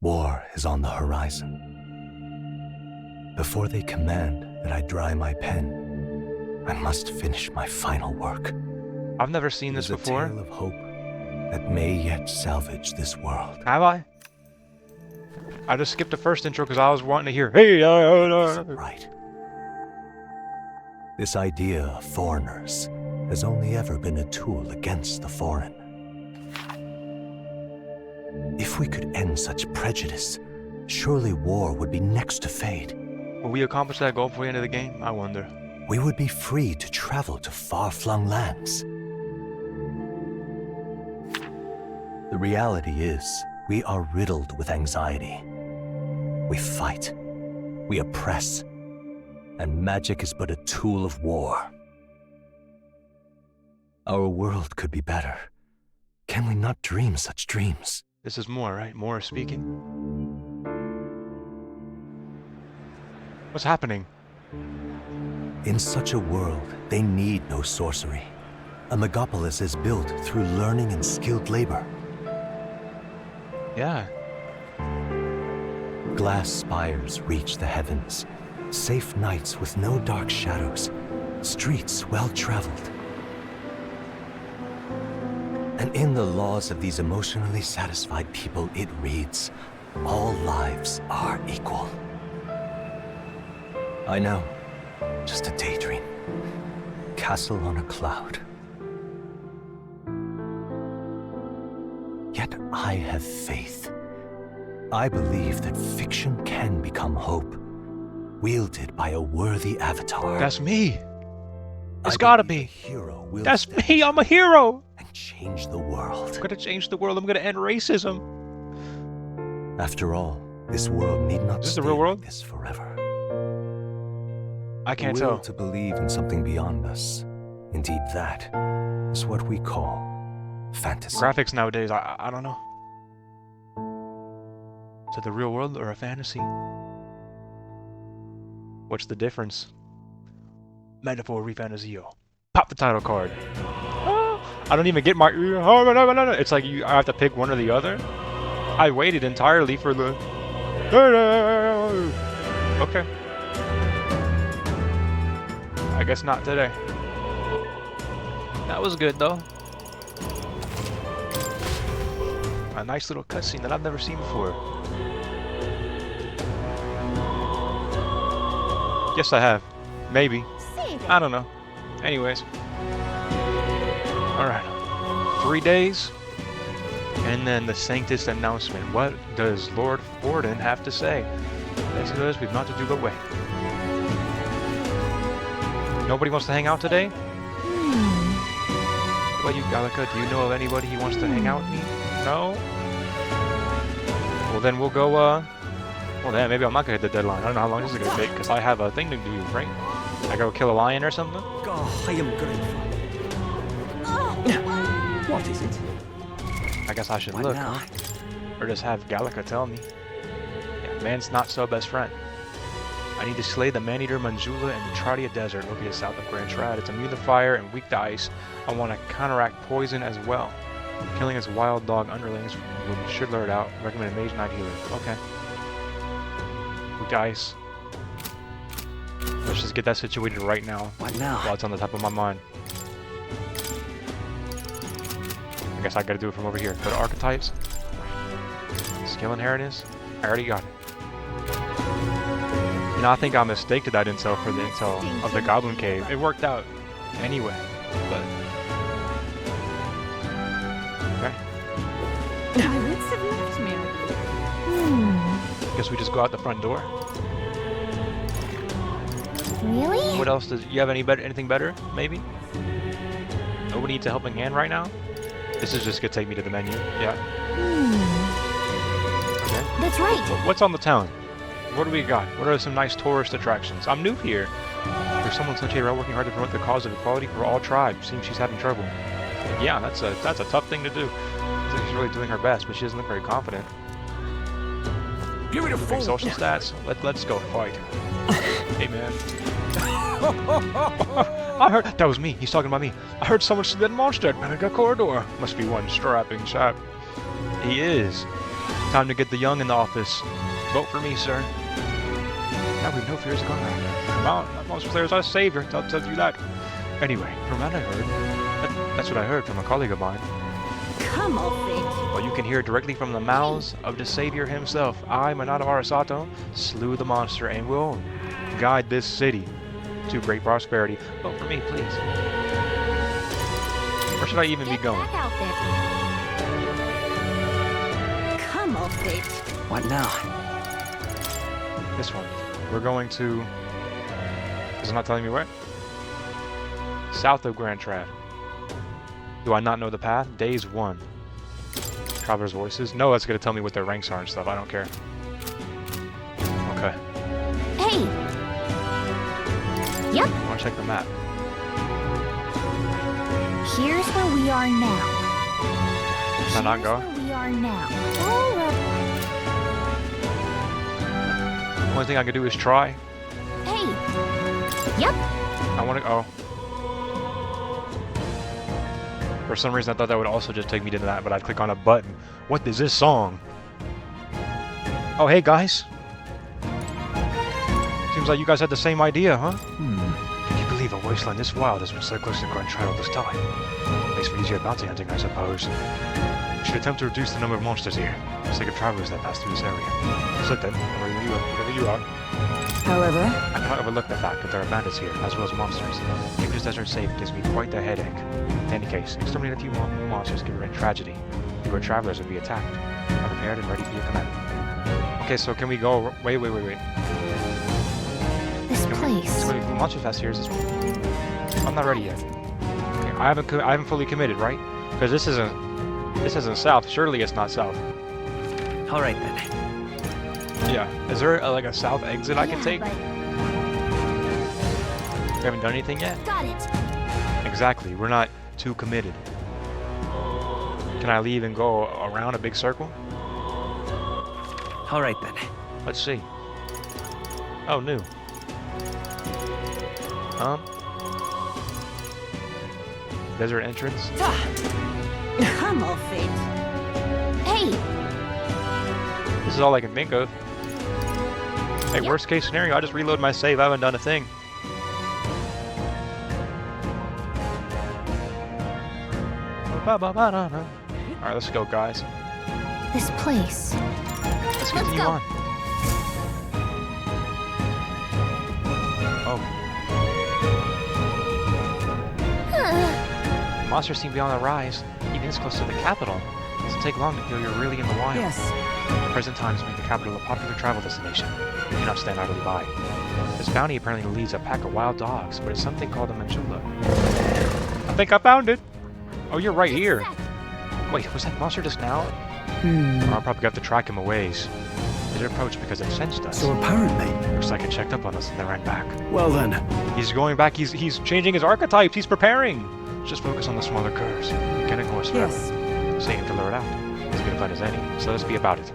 War is on the horizon. Before they command that I dry my pen, I must finish my final work. I've never seen this before. A tale of hope that may yet salvage this world. Have I? I just skipped the first intro because I was wanting to hear, hey, Right. This idea of foreigners has only ever been a tool against the foreign. If we could end such prejudice, surely war would be next to fade. Will we accomplish that goal before the end of the game? I wonder. We would be free to travel to far-flung lands. The reality is, we are riddled with anxiety. We fight, we oppress, and magic is but a tool of war. Our world could be better. Can we not dream such dreams? This is Moore, right? Moore speaking. What's happening? In such a world, they need no sorcery. A megapolis is built through learning and skilled labor. Yeah. Glass spires reach the heavens. Safe nights with no dark shadows. Streets well-traveled. And in the laws of these emotionally satisfied people, it reads, all lives are equal. I know, just a daydream. Castle on a cloud. Yet I have faith. I believe that fiction can become hope, wielded by a worthy avatar. That's me. It's gotta be. Hero will That's me. I'm a hero. And change the world. I'm gonna change the world. I'm gonna end racism. After all, this world need not Is this stay the real world? like this forever. I can't The will tell. to believe in something beyond us. Indeed, that is what we call fantasy. Graphics nowadays, I don't know. Is it the real world or a fantasy? What's the difference? Metaphor ReFantazio. Pop the title card. I don't even get my. It's like I have to pick one or the other. I waited entirely for the. Okay. I guess not today. That was good though. A nice little cutscene that I've never seen before. Yes, I have. Maybe. I don't know. Anyways. Alright. 3 days. And then the Sanctus announcement. What does Lord Forden have to say? Basically, we've not to do but wait. Nobody wants to hang out today? What about you, Gallica? Do you know of anybody who wants to hang out with me? No? Well, then we'll go, well, then maybe I'm not gonna hit the deadline. I don't know how long this is gonna take, because I have a thing to do, right? I go kill a lion or something? Oh, I am grateful. What is it? I guess I should Why look, now? huh? Or just have Gallica tell me. Yeah, man's not so best friend. I need to slay the man-eater Manjula in the Tradia Desert located south of Grand Trad. It's immune to fire and weak to ice. I want to counteract poison as well. Killing its wild dog underlings should lure it out. Recommend a mage knight healer. Okay. Weak to ice. Let's just get that situated right now. What now? While it's on the top of my mind. I guess I gotta do it from over here. Go to archetypes. Skill inheritance. I already got it. You know, I think I mistaken that intel for the intel of the Goblin Cave. It worked out anyway, but... Okay. My wits have left me. Guess we just go out the front door. Really? What else does... You have anything better, maybe? Nobody needs a helping hand right now? This is just gonna take me to the menu. Yeah. Okay. That's right. What's on the town? What do we got? What are some nice tourist attractions? I'm new here. There's someone such a working hard to promote the cause of equality for all tribes. Seems she's having trouble. Yeah, that's a tough thing to do. I think she's really doing her best, but she doesn't look very confident. Give me the phone. Social stats. Let's go fight. Hey man. I heard that was me. He's talking about me. I heard someone see that monster at Mega Corridor. Must be one strapping chap. He is. Time to get the young in the office. Vote for me, sir. Now we have no fears of combat. Monster Slayer is our savior. I'll tell you that. Anyway, from what I heard, that's what I heard from a colleague of mine. Come off it. Well, you can hear directly from the mouths of the savior himself. I, Minato Arasato, slew the monster and will guide this city to great prosperity. Vote for me, please. Where should I even be going? Back out there. Come off it. What now? This one. We're going to... Is it not telling me where? South of Grand Trad. Do I not know the path? Days 1. Traveler's Voices? No, that's going to tell me what their ranks are and stuff. I don't care. Okay. Hey. Yep. I want to check the map. Here's where we are now. Can I not go? Here's where we are now. All right. The only thing I can do is try. Hey. Yep. I want to go. For some reason, I thought that would also just take me to that, but I'd click on a button. What is this song? Oh, hey, guys. Seems like you guys had the same idea, huh? Can you believe a wasteland this wild has been so close to Grand Trad all this time? Makes for easier bounty hunting, I suppose. We should attempt to reduce the number of monsters here, for the sake of travelers that pass through this area. So then, wherever you are. However, I cannot overlook the fact that there are bandits here, as well as monsters. Keeping this desert safe gives me quite the headache. In any case, exterminating a few monsters could prevent tragedy. Fewer travelers would be attacked. I'm prepared and ready for your command. Okay, so can we go... Wait. This place. So the monster fest here is this one. I'm not ready yet. Okay, I haven't fully committed, right? Because this isn't south. Surely it's not south. all right then. Yeah. Is there like a south exit I can take? But We haven't done anything yet? got it. Exactly. We're not too committed. Can I leave and go around a big circle? All right then. Let's see. Oh, new. Desert entrance. Come off it. Hey. This is all I can think of. Hey, Yep. worst case scenario, I just reload my save. I haven't done a thing. Alright, let's go, guys. This place. Let's continue go. on. Oh. Monsters seem to be on the rise, even this close to the capital. It doesn't take long to feel you're really in the wild. Yes. Present times make the capital a popular travel destination. You cannot stand idly by. This bounty apparently leads a pack of wild dogs, but it's something called a manjula. I think I found it! Oh, you're right here. Wait, was that monster just now? Or I'll probably have to track him a ways. They did approach because they sensed us. So apparently. Looks like it checked up on us and then ran back. Well then. He's going back, he's changing his archetypes, he's preparing! Just focus on the smaller curves. You can't ignore us forever. Yes. So aim to lure it out. As good a plan as any, so let's be about it.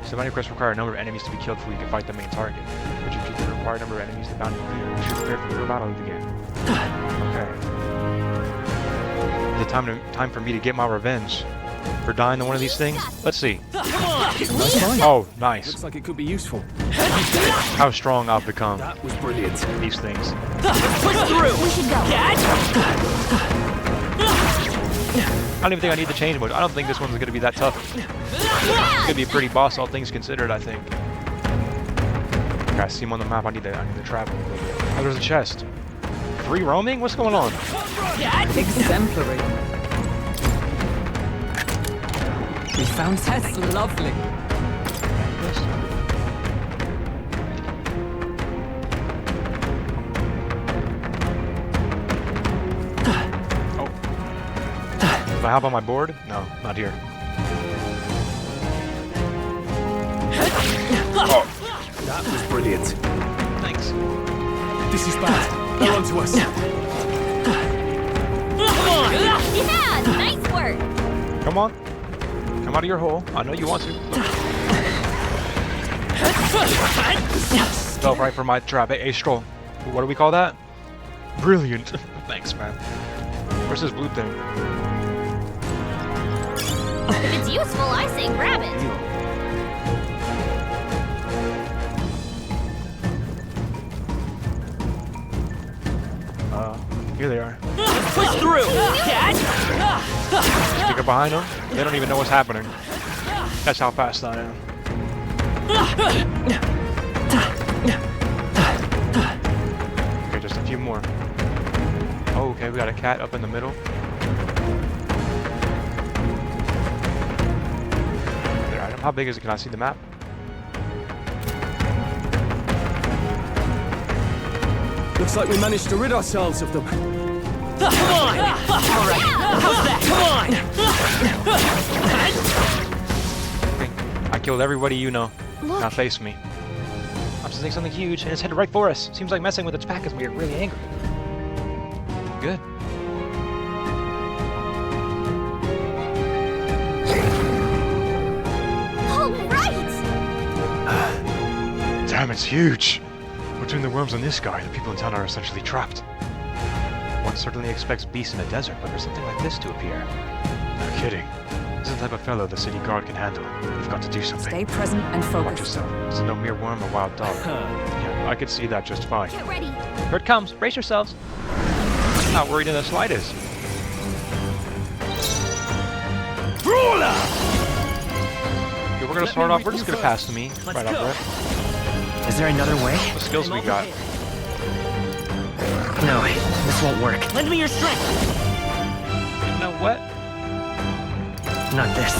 So bounty quests require a number of enemies to be killed before you can fight the main target. Would you keep the required number of enemies the bounty clear? We should prepare for the real battle to begin. Okay. Is it time for me to get my revenge for dying to one of these things? Let's see. Oh, nice. Looks like it could be useful. How strong I've become. That was brilliant. These things. Push through. We should go. I don't even think I need to change much. I don't think this one's going to be that tough. It's going to be a pretty boss, all things considered, I think. Okay, I see him on the map. I need to travel a little bit. Oh, there's a chest. Free roaming? What's going on? Exemplary. We found something. That's lovely. Oh. Do I hop on my board? No, not here. Oh, That was brilliant. thanks. This is bad. Hold on to us. Yeah, nice work. Come on. Come out of your hole. I know you want to. Fell right for my trap. Hey, stroll. What do we call that? Brilliant. Thanks, man. Where's this blue thing? If it's useful, I say grab it. Here they are. Push through! Stick it behind them. They don't even know what's happening. That's how fast I am. Okay, just a few more. Oh, okay, we got a cat up in the middle. Their item. How big is it? Can I see the map? Looks like we managed to rid ourselves of them. Come on! Alright, how's that? Come on! Okay. I killed everybody you know. Look. Now face me. I'm sensing something huge and it's headed right for us. Seems like messing with its pack is weird, really angry. Good. All right. Damn, it's huge. Between the worms and this guy, the people in town are essentially trapped. One certainly expects beasts in a desert, but for something like this to appear. No kidding. This is the type of fellow the city guard can handle. We've got to do something. Stay present and Watch focused. yourself. This is no mere worm or wild dog. Yeah, I could see that just fine. Get ready. Here it comes. Brace yourselves. Not worried in the slightest. Brawler! Okay, we're gonna start off. We're just gonna pass to me right up there. Is there another way? The skills we got. No, this won't work. Lend me your strength! You know what? Not this.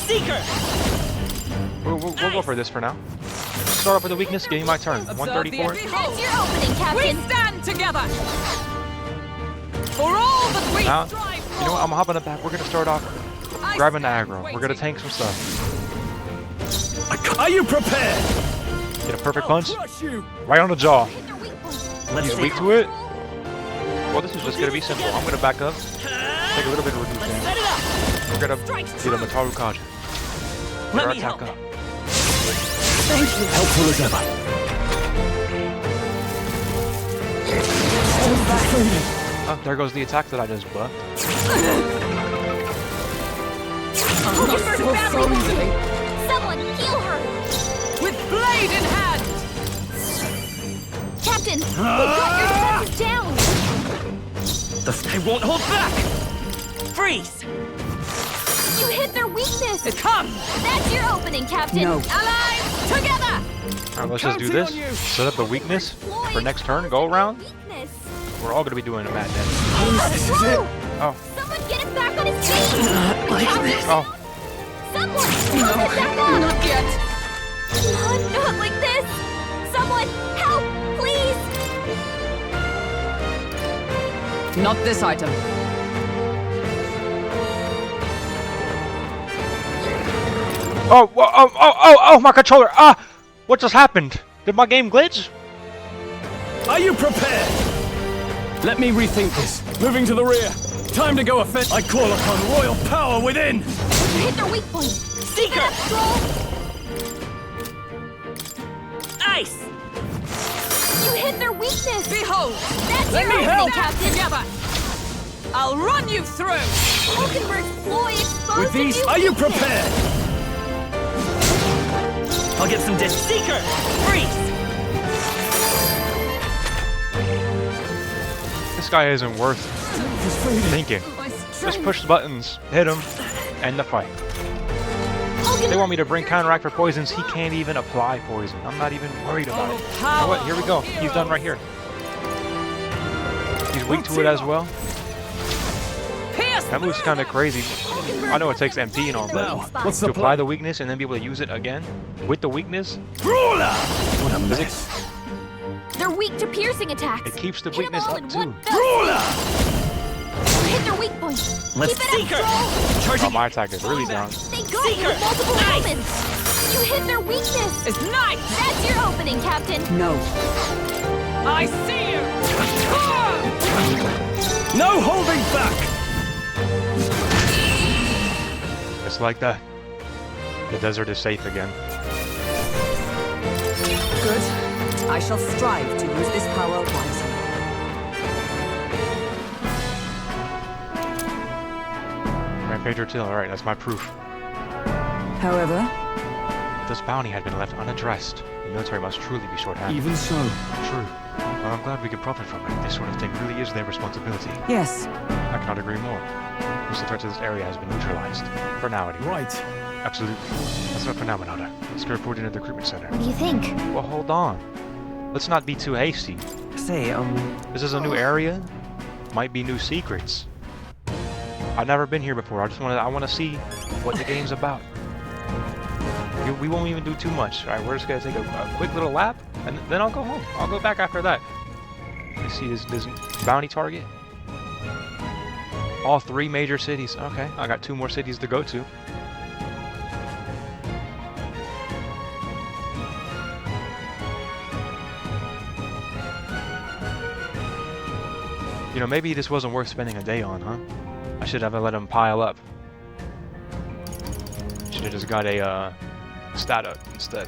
Seeker! We'll go for this for now. Start off with a weakness. Give me my turn. 134. That's your opening, We Captain. stand together! For all that we Now, strive for! you know what? I'm hopping the back. We're gonna start off I grabbing the stand aggro. We're gonna waiting. tank some stuff. Are you prepared? Get a perfect punch Crush you! right on the jaw. Hit their weak point. Let's He's see. weak to it. Well, this is just gonna be simple. I'm gonna back up. Take a little bit of reduce damage. Set it up! We're gonna get a Mataru Kaja. Let Our me attack help. up. Helpful as ever. Oh, there goes the attack that I just buffed. Focus for family wounded. Someone heal her. With blade in hand! Captain, we've got your defenses down. I won't hold back! Freeze! You hit their weakness. Come! That's your opening, Captain. No. Allies, together! Alright, let's just do this. Set up the weakness for next turn. Go around. Weakness. We're all gonna be doing a madness. This is it. Oh, Someone get him back on his feet. like Captain, this. oh. Someone help him back up. Not yet! Not like this. Someone help, please. Not this item. Oh, my controller! Ah! What just happened? Did my game glitch? Are you prepared? Let me rethink this. Moving to the rear. Time to go offend. I call upon royal power within. You hit their weak point. Seeker! Keep it up, Troll. Ice! You hit their weakness. Behold! That's Let your me opening, help. Captain. Together! I'll run you through! Hulkenberg's ploy exposed With these, a new are you weakness. prepared? I'll get some dish. Seeker! Freeze! This guy isn't worth thinking. My Just strength! push the buttons, hit him, end the fight. They want me to bring counteract for poisons. He can't even apply poison. I'm not even worried about it. You know what? Here we go. He's done right here. He's weak to it as well. Pierce That move's kind of crazy. I know it takes MP and all, Now, but what's to the apply plan? the weakness and then be able to use it again with the weakness, Brawler! What a mess. They're weak to piercing attacks. it keeps the Hit 'em weakness all up in too. one fell Brawler! swoop. Hit their weak point. Let's Keep it Seeker! up, Troll. Oh, Charging! my attack is really down. They got you with multiple Nice. elements. You hit their weakness. is nice! That's your opening, Captain. No. I see you! No holding back! Just like that. The desert is safe again. Good. I shall strive to use this power wisely. Rampage Till, alright, that's my proof. However, If this bounty had been left unaddressed, the military must truly be short-handed. Even so, True. Well, I'm glad we could profit from it. This sort of thing really is their responsibility. yes, I cannot agree more. Most of the threat to this area has been neutralized. For now, anyway. right. Absolutely. That's enough for now, Minota. Let's get reported into the recruitment center. What do you think? Well, hold on. Let's not be too hasty. Say, This is a new area. Might be new secrets. I've never been here before. I want to see what the game's about. We won't even do too much. All right, we're just gonna take a quick little lap, and then I'll go home. I'll go back after that. You see this bounty target? All 3 major cities. Okay, I got 2 more cities to go to. You know, maybe this wasn't worth spending a day on, huh? I should have let them pile up. Should have just got a stat up instead.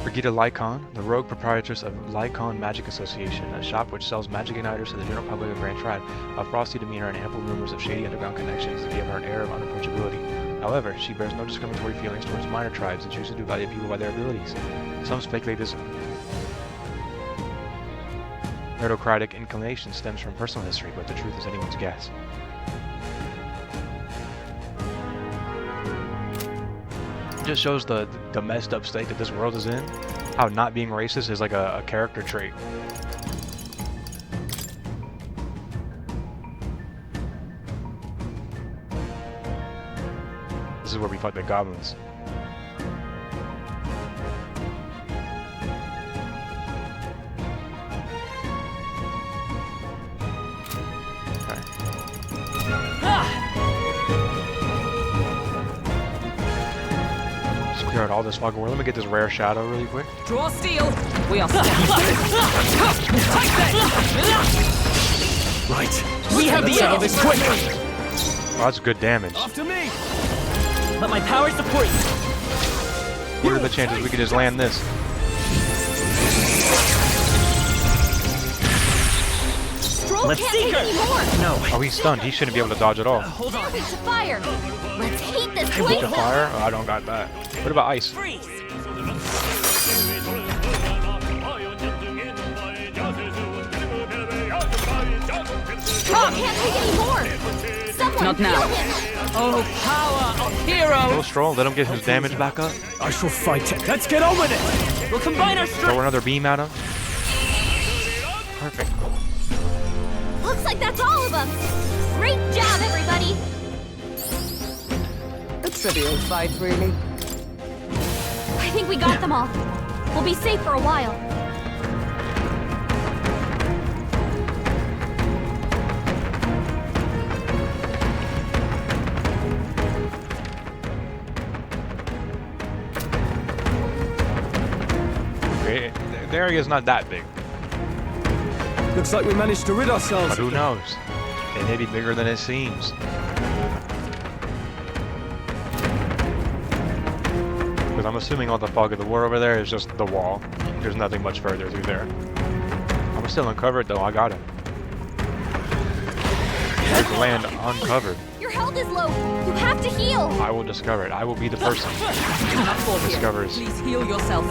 Brigida Lycon, the rogue proprietress of Lycon Magic Association, a shop which sells magic igniters to the general public of Grand Trad. A frosty demeanor and ample rumors of shady underground connections give her an air of unapproachability. However, she bears no discriminatory feelings towards minor tribes and chooses to value people by their abilities. Some speculate this meritocratic inclination stems from personal history, but the truth is anyone's guess. It just shows the messed up state that this world is in. How not being racist is like a character trait. This is where we fight the goblins. Clear out all this fog. Let me get this rare shadow really quick. draw steel. We are standing. Right. we have the Settle edge. this quick. Oh, that's good damage. After me. Let my power support you. What are the chances we could just land this? Stroll Let's can't seek take her. any more. No. Oh, he's stunned. He shouldn't be able to dodge at all. Hold on. It's a fire. Let's heat this The place up. fire? Oh, I don't got that. What about ice? Freeze. Stroll can't take any more. Someone Not now. heal him. Oh, power of Go heroes! Stroll. Let him get his damage back up. I shall fight it. Let's get on with it. We'll combine our Throw strength. another beam at him. Perfect. Looks like that's all of them. Great job, everybody. A trivial fight, really. I think we got them all. We'll be safe for a while. Okay, the area's not that big, Looks like we managed to rid ourselves. but who knows? It may be bigger than it seems. Because I'm assuming all the fog of the war over there is just the wall. There's nothing much further through there. I'm still uncovered though. I got it. There's land uncovered. Your health is low. You have to heal. I will discover it. I will be the person Cannot fall who here. discovers. Please heal yourself.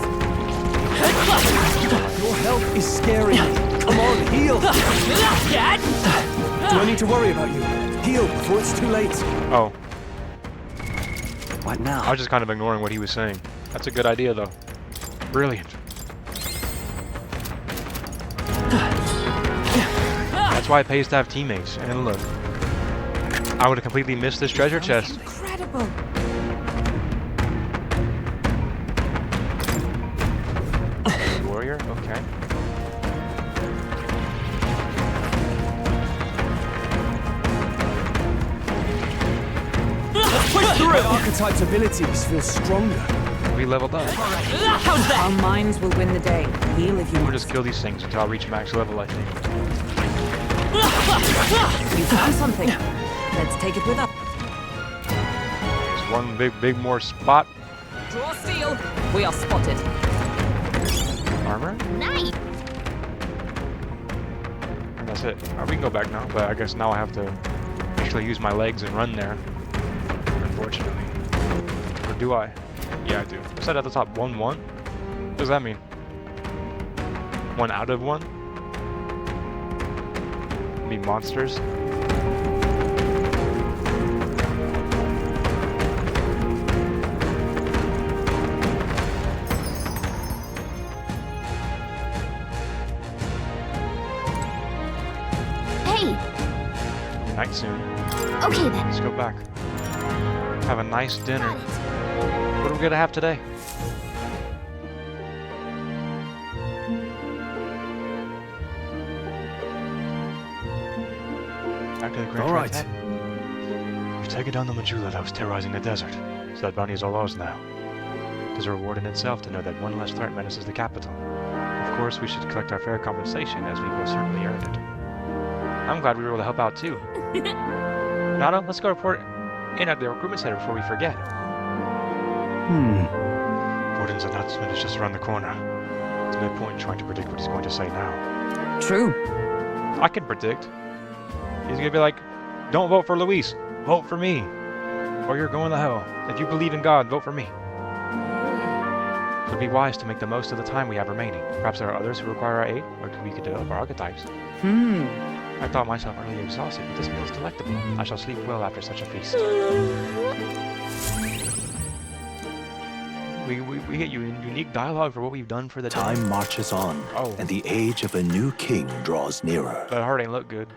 Your health is scaring me. Come on, heal. Do Dad? I need to worry about you? Heal before it's too late. Oh, What now? I was just kind of ignoring what he was saying. That's a good idea though. Brilliant. That's why it pays to have teammates. And look, I would have completely missed this treasure chest. Incredible. Warrior? Okay. My archetype's abilities feel stronger. We leveled up. How's that? Our minds will win the day. Heal if you We'll must. just kill these things until I reach max level, I think. You found something. Let's take it with us. There's one big more spot. Draw steel. We are spotted. Armor? Nice. And that's it. We can go back now, but I guess now I have to actually use my legs and run there. Unfortunately. Or do I? Yeah, I do. I said at the top 1-1? What does that mean? 1 out of 1? Be monsters? Hey. Night soon. Okay then. Let's go back. Have a nice dinner. Got it. What are we gonna have today? Back to the Grand All right. Trans. We've taken down the Majula that was terrorizing the desert, so that bounty is all ours now. It is a reward in itself to know that one less threat menaces the capital. Of course, we should collect our fair compensation, as we most certainly earned it. I'm glad we were able to help out too. Nado, let's go report in at the recruitment center before we forget. Gordon's announcement is just around the corner. There's no point in trying to predict what he's going to say now. True. I can predict. He's gonna be like, don't vote for Luis, vote for me. Or you're going to hell. If you believe in God, vote for me. It would be wise to make the most of the time we have remaining. Perhaps there are others who require our aid, or we could develop our archetypes. I thought myself utterly exhausted, but this meal is delectable. I shall sleep well after such a feast. We get you unique dialogue for what we've done for the day. Time marches on, Oh. and the age of a new king draws nearer. That heart ain't look good.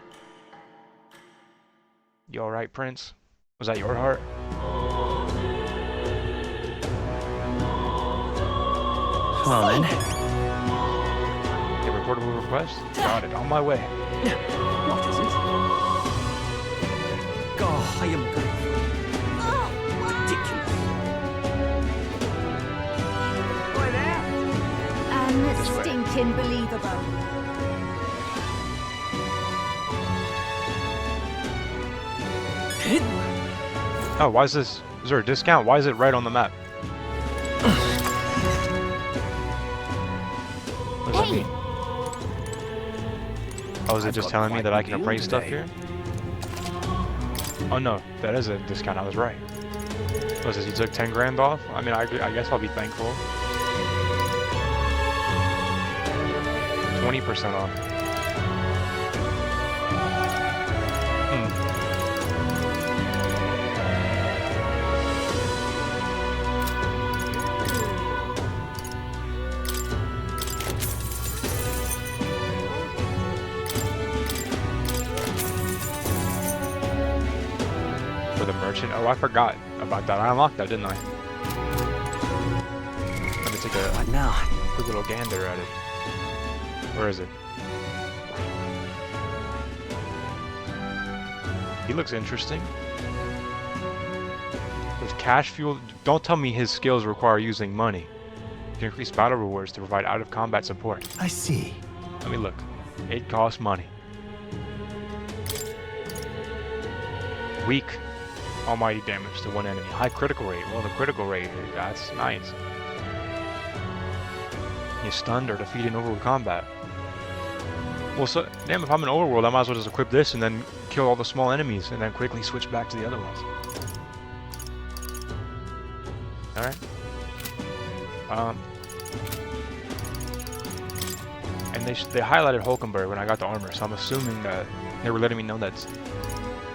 You alright, Prince? Was that your heart? Well then. A reportable request? Got it. On my way. What is it? Oh, I am good. Ridiculous. Boy there. And This way. stinking believable. Oh, why is this? Is there a discount? Why is it right on the map? What does that Hey. mean? Oh, is it I've just got telling me quite that a I can deal appraise stuff today. here? Oh no, that is a discount. I was right. What is this? You took 10 grand off? I mean, I guess I'll be thankful. 20% off. For the merchant? Oh, I forgot about that. I unlocked that, didn't I? Let me take a But now, quick little gander at it. Where is it? He looks interesting. With cash fuel, don't tell me his skills require using money. You can increase battle rewards to provide out-of-combat support. I see. Let me look. It costs money. Weak almighty damage to one enemy. High critical rate. Well, the critical rate, that's nice. You're stunned or defeated in overworld combat. Well, so, damn, if I'm in overworld, I might as well just equip this and then kill all the small enemies and then quickly switch back to the other ones. Alright. And they highlighted Hulkenberg when I got the armor, so I'm assuming that they were letting me know that's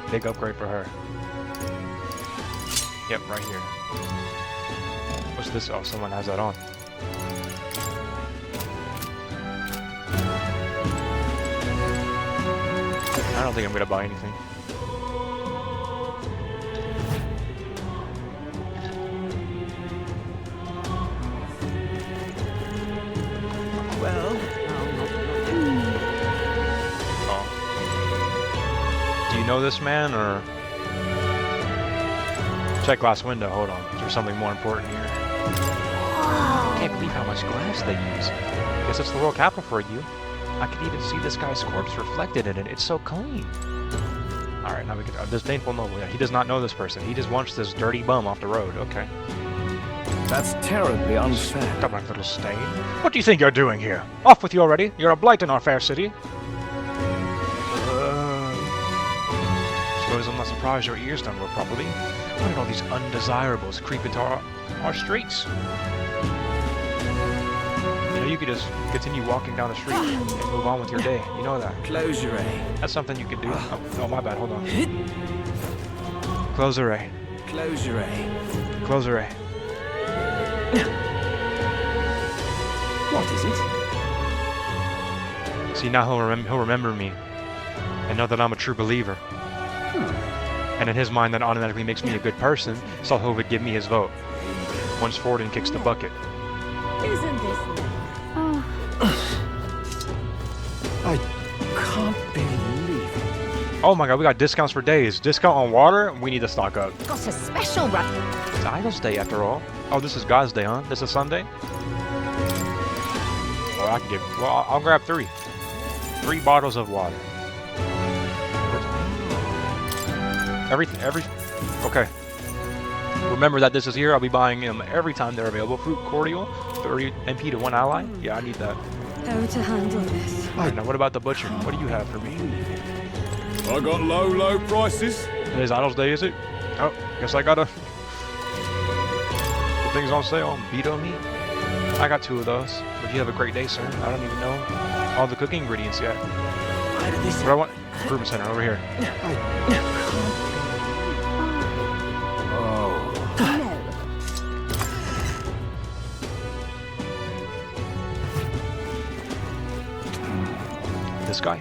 big upgrade for her. Yep, right here. What's this? Oh, someone has that on. I don't think I'm gonna buy anything. well, Oh. Do you know this man, or check last window? Hold on, there's something more important here. I can't believe how much glass they use. Guess it's the World Capital for you. I could even see this guy's corpse reflected in it. It's so clean. All right, now we can. This painful noble. Yeah, he does not know this person. He just wants this dirty bum off the road. Okay. That's terribly unfair. Stubborn little stain. What do you think you're doing here? Off with you already. You're a blight in our fair city. Suppose I'm not surprised your ears don't work properly. Why did all these undesirables creep into our streets? You know, you could just continue walking down the street and move on with your day. You know that. Close your eye. That's something you could do. Oh, my bad. Hold on. Close her eye. Close your eye. Close her eye. What is it? See, now he'll remember me and know that I'm a true believer. And in his mind, that automatically makes me a good person, so he would give me his vote once Forden kicks the bucket. Isn't this nice? I can't believe it. Oh my god, we got discounts for days. Discount on water? We need to stock up. Got a special run. It's Idol's Day after all. Oh, this is God's Day, huh? This is Sunday? Oh, I can get... Well, I'll grab 3. 3 bottles of water. Every... Okay. Remember that this is here. I'll be buying them every time they're available. Fruit cordial, 30 MP to 1 ally. Yeah, I need that. How to handle this? Alright, now what about the butcher? What do you have for me? I got low prices. Today's Idol's Day, is it? Oh, guess I gotta... The thing's on sale. Beto meat. I got 2 of those. But you have a great day, sir. I don't even know all the cooking ingredients yet. What I want? Improvement center over here. This guy?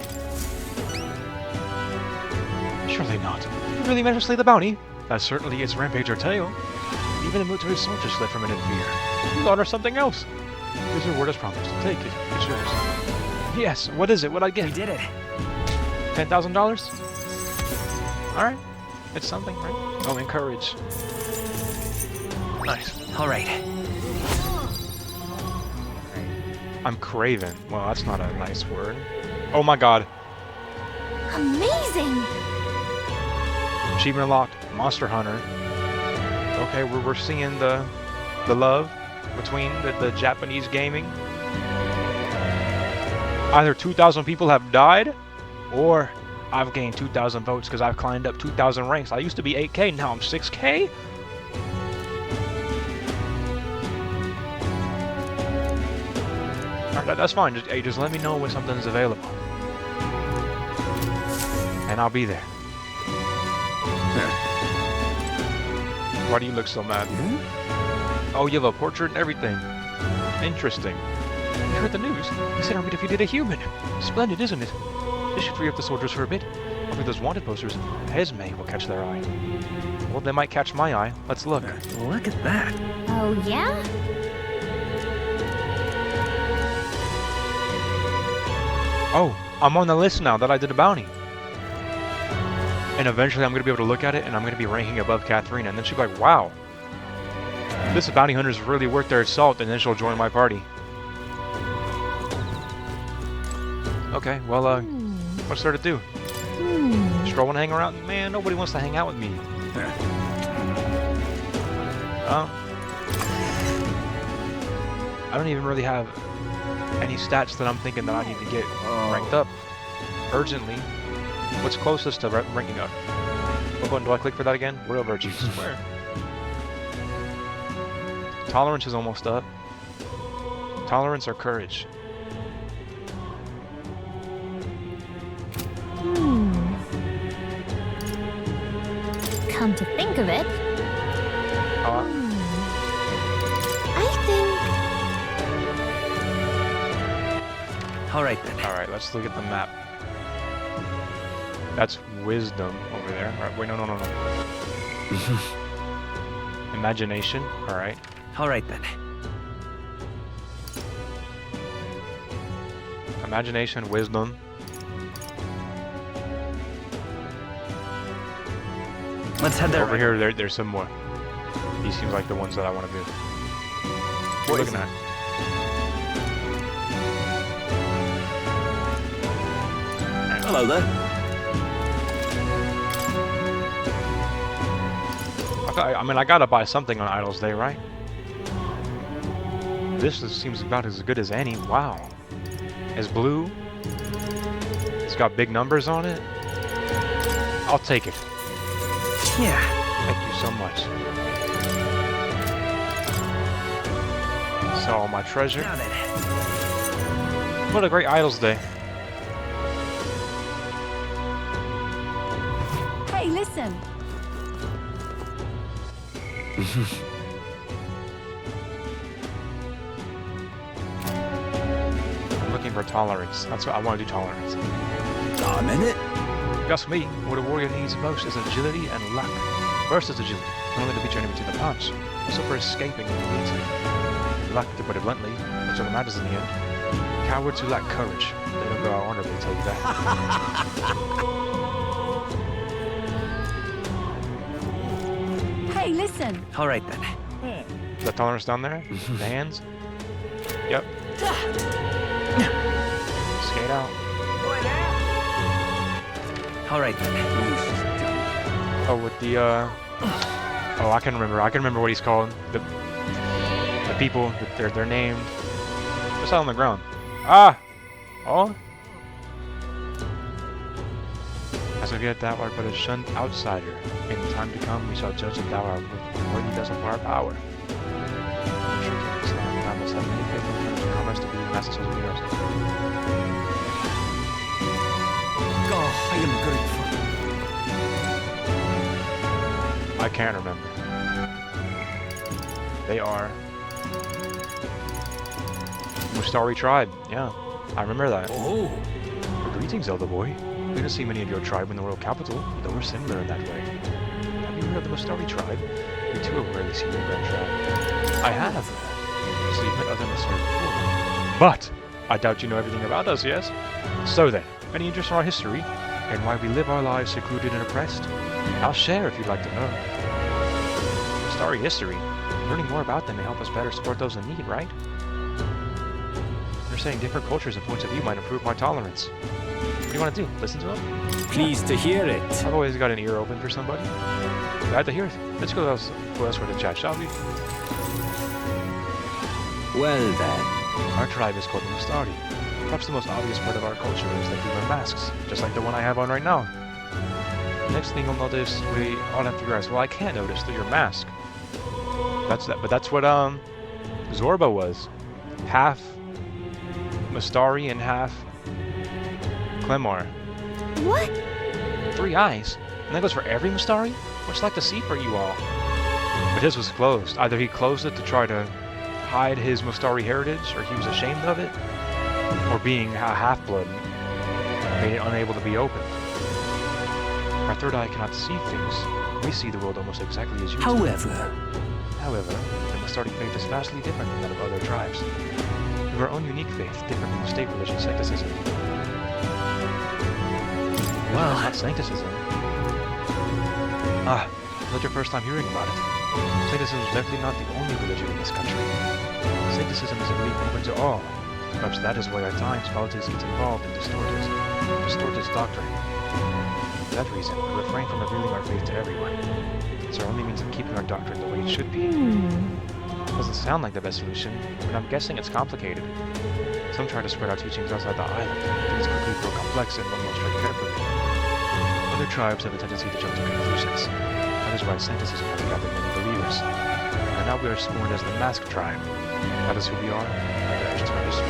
Surely not. You really managed to slay the bounty? That certainly is Rampager Tail. Even the military soldiers fled from it in fear. You thought of something else. Here's your word as promised. Take it. It's yours. Yes. What is it? What'd I get? We did it. $10,000? Alright. It's something, right? Oh, encourage. Nice. All right. I'm craven. Well, that's not a nice word. Oh my god. Amazing! Achievement unlocked. Monster Hunter. Okay, we're seeing the love between the Japanese gaming. Either 2,000 people have died, or I've gained 2,000 votes because I've climbed up 2,000 ranks. I used to be 8K, now I'm 6K? Alright, that's fine. Just let me know when something's available. And I'll be there. Why do you look so mad? Oh, you have a portrait and everything. Interesting. You heard the news? He said we defeated a human. Splendid, isn't it? This should free up the soldiers for a bit. Hopefully those wanted posters of Esme will catch their eye. Well, they might catch my eye. Let's look. Look at that. Oh, yeah? Oh, I'm on the list now that I did a bounty. And eventually I'm going to be able to look at it and I'm going to be ranking above Katharina. And then she'll be like, wow, this bounty hunter is really worth their salt. And then she'll join my party. Okay, well, what's there to do? Stroll and hang around? Man, nobody wants to hang out with me. I don't even really have any stats that I'm thinking that I need to get ranked up urgently. What's closest to ranking up? What button do I click for that again? Royal Virtues. Where? Tolerance is almost up. Tolerance or courage? Come to think of it, I think... All right then. Alright, let's look at the map. That's wisdom over there. Right, wait, no. Imagination. Alright. All right then. Imagination, wisdom. Let's head there. Over here, there's some more. These seems like the ones that I want to do. What are you looking at? Hello there. I mean, I gotta buy something on Idol's Day, right? seems about as good as any. Wow. It's blue. It's got big numbers on it. I'll take it. Yeah. Thank you so much. Saw all my treasure. Now then. What a great Idols Day. Hey, listen. I'm looking for tolerance. That's what I want to do, tolerance. I'm in it. Just me, what a warrior needs most is agility and luck. First is agility, not only to beat your enemy to the punch, also for escaping when you need to. Luck, to put it bluntly, that's what matters in the end. Cowards who lack courage, they don't go out honorably, tell you that. Hey, listen. All right then. Is that tolerance down there? The hands? Yep. Skate out. All right then. Oh, with the, oh, I can remember. I can remember what he's called. The people, they're named. Just out on the ground. Ah! Oh? As we get thou art but a shunned outsider. In time to come, we shall judge that thou art worthy vessel for our power. Thou must have many faithful friends and commerce to be the masters of yours. Oh, I am grateful. I can't remember. They are Mustari tribe. Yeah, I remember that. Oh. Greetings, elder boy. We didn't see many of your tribe in the royal capital, though we're similar in that way. Have you heard of the Mustari tribe? We too have rarely seen your grand tribe. I have. So you've met other Mustari before. But I doubt you know everything about us, yes? So then, any interest in our history and why we live our lives secluded and oppressed? I'll share if you'd like to know. Mustari history. Learning more about them may help us better support those in need, right? Understanding different cultures and points of view might improve my tolerance. What do you want to do? Listen to them? Pleased to hear it. I've always got an ear open for somebody. Glad to hear it. Let's go elsewhere to chat, shall we? Well then. Our tribe is called the Mustari. Perhaps the most obvious part of our culture is that we wear masks, just like the one I have on right now. Next thing you'll notice, we all have to realize, well, I can't notice through your mask. But that's what Zorba was. Half Mustari and half Clemar. What? 3 eyes. And that goes for every Mustari? Much like to see for you all. But his was closed. Either he closed it to try to hide his Mustari heritage, or he was ashamed of it, or being a half-blood made it unable to be opened. Our third eye cannot see things. We see the world almost exactly as you do. However, the Mustari faith is vastly different from that of other tribes. We have our own unique faith, different from the state religion secticism. Well, not sancticism. Ah, is that your first time hearing about it? Sancticism is definitely not the only religion in this country. Sancticism is a belief open to all. Perhaps that is why at times politics gets involved and distort its doctrine. For that reason, we refrain from revealing our faith to everyone. It's our only means of keeping our doctrine the way it should be. Doesn't sound like the best solution, but I'm guessing it's complicated. Some try to spread our teachings outside the island, but things quickly grow complex and one must tread carefully. Other tribes have a tendency to jump to conclusions. That is why sancticism has gathered many believers. And now we are scorned as the Masked Tribe. That is who we are, and that is just our history.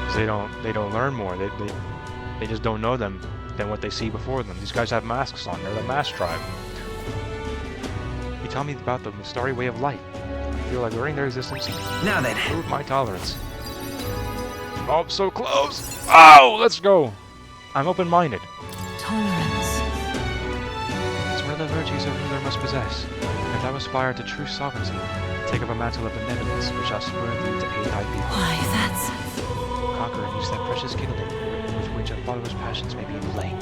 Because they don't learn more. They just don't know them than what they see before them. These guys have masks on. They're the Masked Tribe. You tell me about the Mustari way of life. I feel like learning their existence Now then. improve my tolerance. Oh, I'm so close! Oh, let's go! I'm open-minded. Tolerance. It's one of the virtues a ruler must possess. If thou aspire to true sovereignty, take up a mantle of benevolence, which shall spur thee to aid thy people. Why, that's... Conquer and use that precious kindling, with which a follower's passions may be inflamed.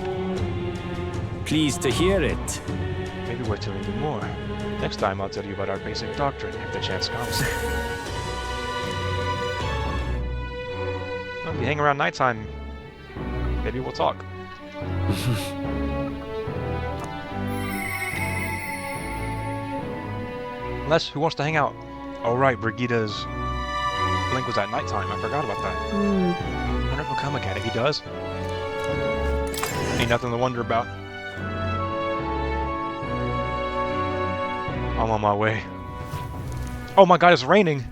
Pleased to hear it. Maybe wait till we do more. Next time I'll tell you about our basic doctrine, if the chance comes. Well, if you hang around nighttime, maybe we'll talk. Unless, who wants to hang out? Alright, Brigida's Blink was at nighttime. I forgot about that. I wonder if he'll come again. If he does, ain't nothing to wonder about. I'm on my way. Oh my god, it's raining.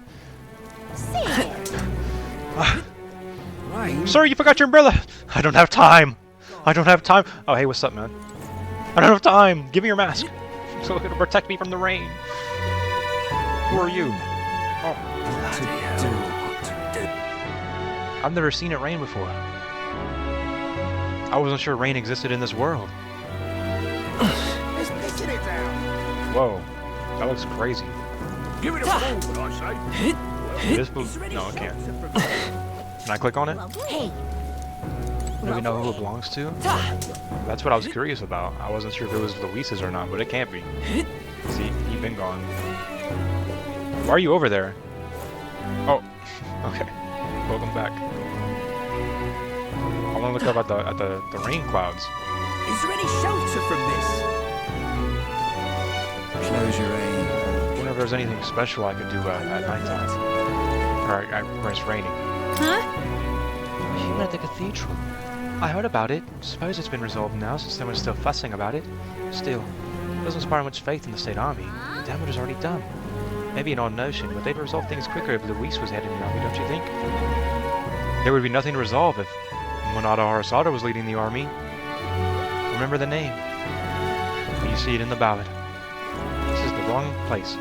Sir, you forgot your umbrella. I don't have time. I don't have time. Oh, hey, what's up, man? I don't have time. Give me your mask. So it'll protect me from the rain. Who are you? Oh. I've never seen it rain before. I wasn't sure rain existed in this world. Whoa, that looks crazy. Give it a move, I say. This move? No, I can't. Can I click on it? Hey. Do we know who it belongs to? That's what I was curious about. I wasn't sure if it was Luis's or not, but it can't be. See, you've been gone. Why are you over there? Oh, okay. Welcome back. I want to look up at the rain clouds. Is there any shelter from this? Close your aim. I wonder if there's anything special I could do at nighttime. Or when it's raining. Huh? Here at the cathedral. I heard about it. Suppose it's been resolved now since no one's still fussing about it. Still, it doesn't inspire much faith in the state army. The damage is already done. Maybe an odd notion, but they'd resolve things quicker if Luis was heading the army, don't you think? There would be nothing to resolve if Monada Arasada was leading the army. Remember the name. When you see it in the ballad. This is the wrong place.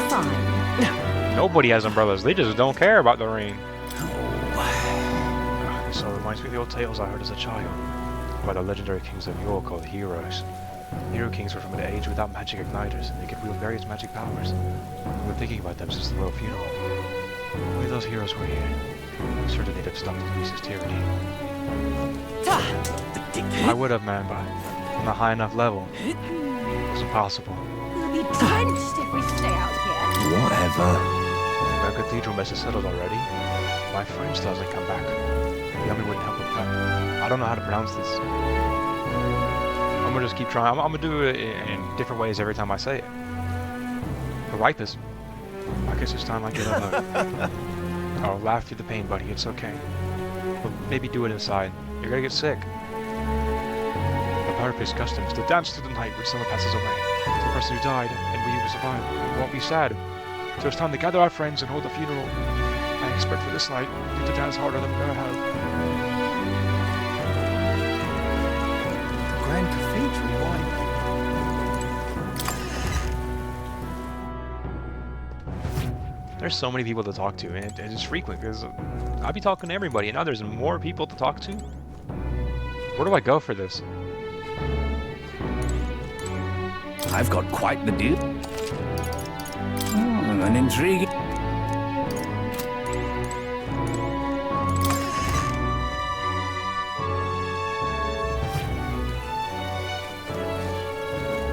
Fine. Nobody has umbrellas, they just don't care about the rain. This all reminds me of the old tales I heard as a child about the legendary kings of yore called heroes. Hero kings were from an age without magic igniters, and they could wield various magic powers. I've been thinking about them since the royal funeral. If those heroes were here, I'm certain they'd have stopped Luis's tyranny. I would have, man, but on a high enough level, it was impossible. We'll be drenched if we stay out here. Whatever. The cathedral mess is settled already. My friend still hasn't come back. The army wouldn't help with that. I don't know how to pronounce this. I'm gonna just keep trying. I'm gonna do it in different ways every time I say it. The ripest. I guess it's time I get up. Oh, laugh through the pain, buddy. It's okay. But maybe do it inside. You're gonna get sick. The Parapet's custom is to dance through the night when someone passes away. To the person who died, and we who survived. We won't be sad. So it's time to gather our friends and hold a funeral. I expect for this night, we need to dance harder than we ever have. Grand Cathedral, why? There's so many people to talk to, and it's frequent because I'll be talking to everybody, and now there's more people to talk to. Where do I go for this? I've got quite the deal. An intriguing.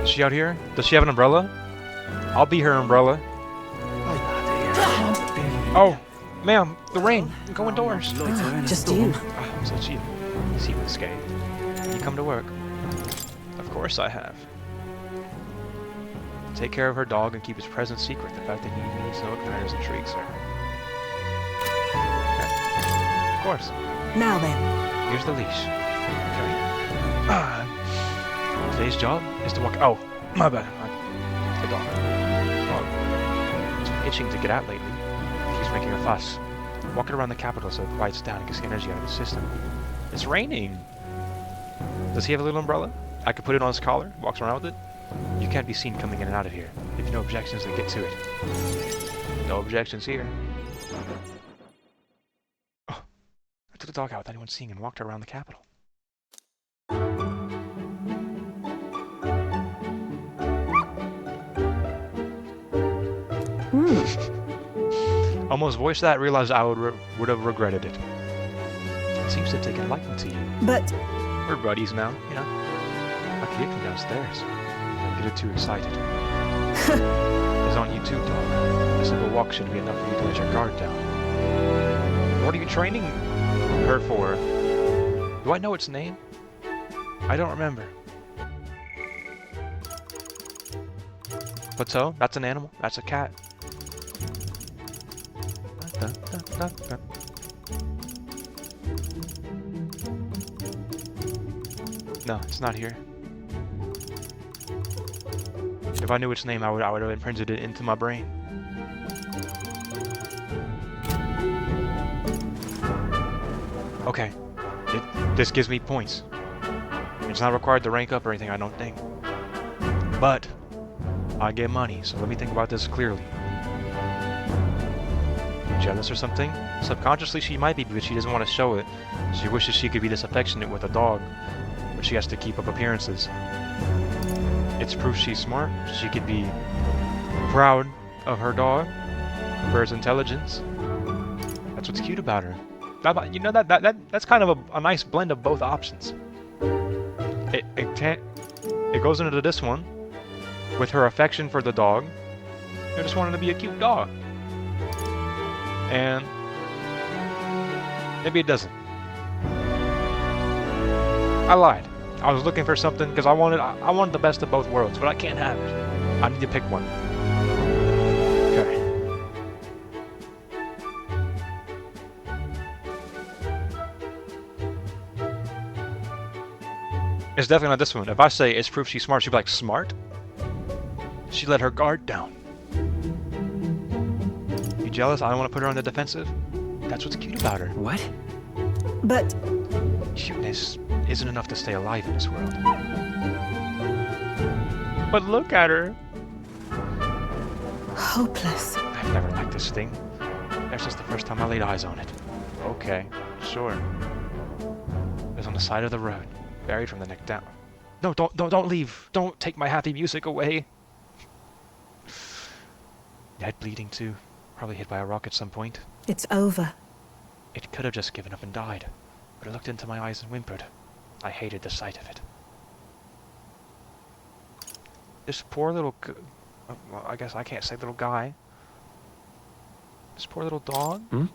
Is she out here? Does she have an umbrella? I'll be her umbrella. Oh, ma'am, the rain. Go indoors. Just you. So she seemed unscathed. You come to work? Of course I have. Take care of her dog and keep his presence secret. The fact that he needs no igniters intrigues her. Okay. Of course. Now then. Here's the leash. Okay. Today's job is to walk. Oh, my bad. The dog. It's been itching to get out lately. She's making a fuss. Walk it around the capital so it quiets down and gets the energy out of the system. It's raining. Does he have a little umbrella? I could put it on his collar. Walks around with it. You can't be seen coming in and out of here. If no objections, then get to it. No objections here. Oh, I took the dog out without anyone seeing and walked her around the capital. Almost voiced that, realized I would have regretted it. It seems to have taken a liking to you. But We're buddies now, you know. I could get from downstairs. Don't get too excited. It's on you too, dog. A simple walk should be enough for you to let your guard down. What are you training her for? Do I know its name? I don't remember. But so, that's an animal. That's a cat. Dun, dun, dun, dun. No, it's not here. If I knew its name, I would have imprinted it into my brain. Okay, this gives me points. It's not required to rank up or anything, I don't think. But I get money, so let me think about this clearly. Jealous or something? Subconsciously she might be, but she doesn't want to show it. She wishes she could be this affectionate with a dog, but she has to keep up appearances. It's proof she's smart. She could be proud of her dog for its intelligence. That's what's cute about her. You know, that's kind of a nice blend of both options. It goes into this one with her affection for the dog. I just wanted to be a cute dog. And maybe it doesn't. I lied. I was looking for something because I wanted the best of both worlds, but I can't have it. I need to pick one. Okay. It's definitely not this one. If I say it's proof she's smart, she'd be like, smart? She let her guard down. You jealous? I don't want to put her on the defensive? That's what's cute about her. What? But Cuteness isn't enough to stay alive in this world. But look at her. hopeless. I've never liked this thing. Ever since the first time I laid eyes on it. Okay, sure. It was on the side of the road, buried from the neck down. No, don't leave. Don't take my happy music away. Head bleeding too. Probably hit by a rock at some point. It's over. It could have just given up and died, but it looked into my eyes and whimpered. I hated the sight of it. This poor little well, I guess I can't say little guy. This poor little dog? Hmm?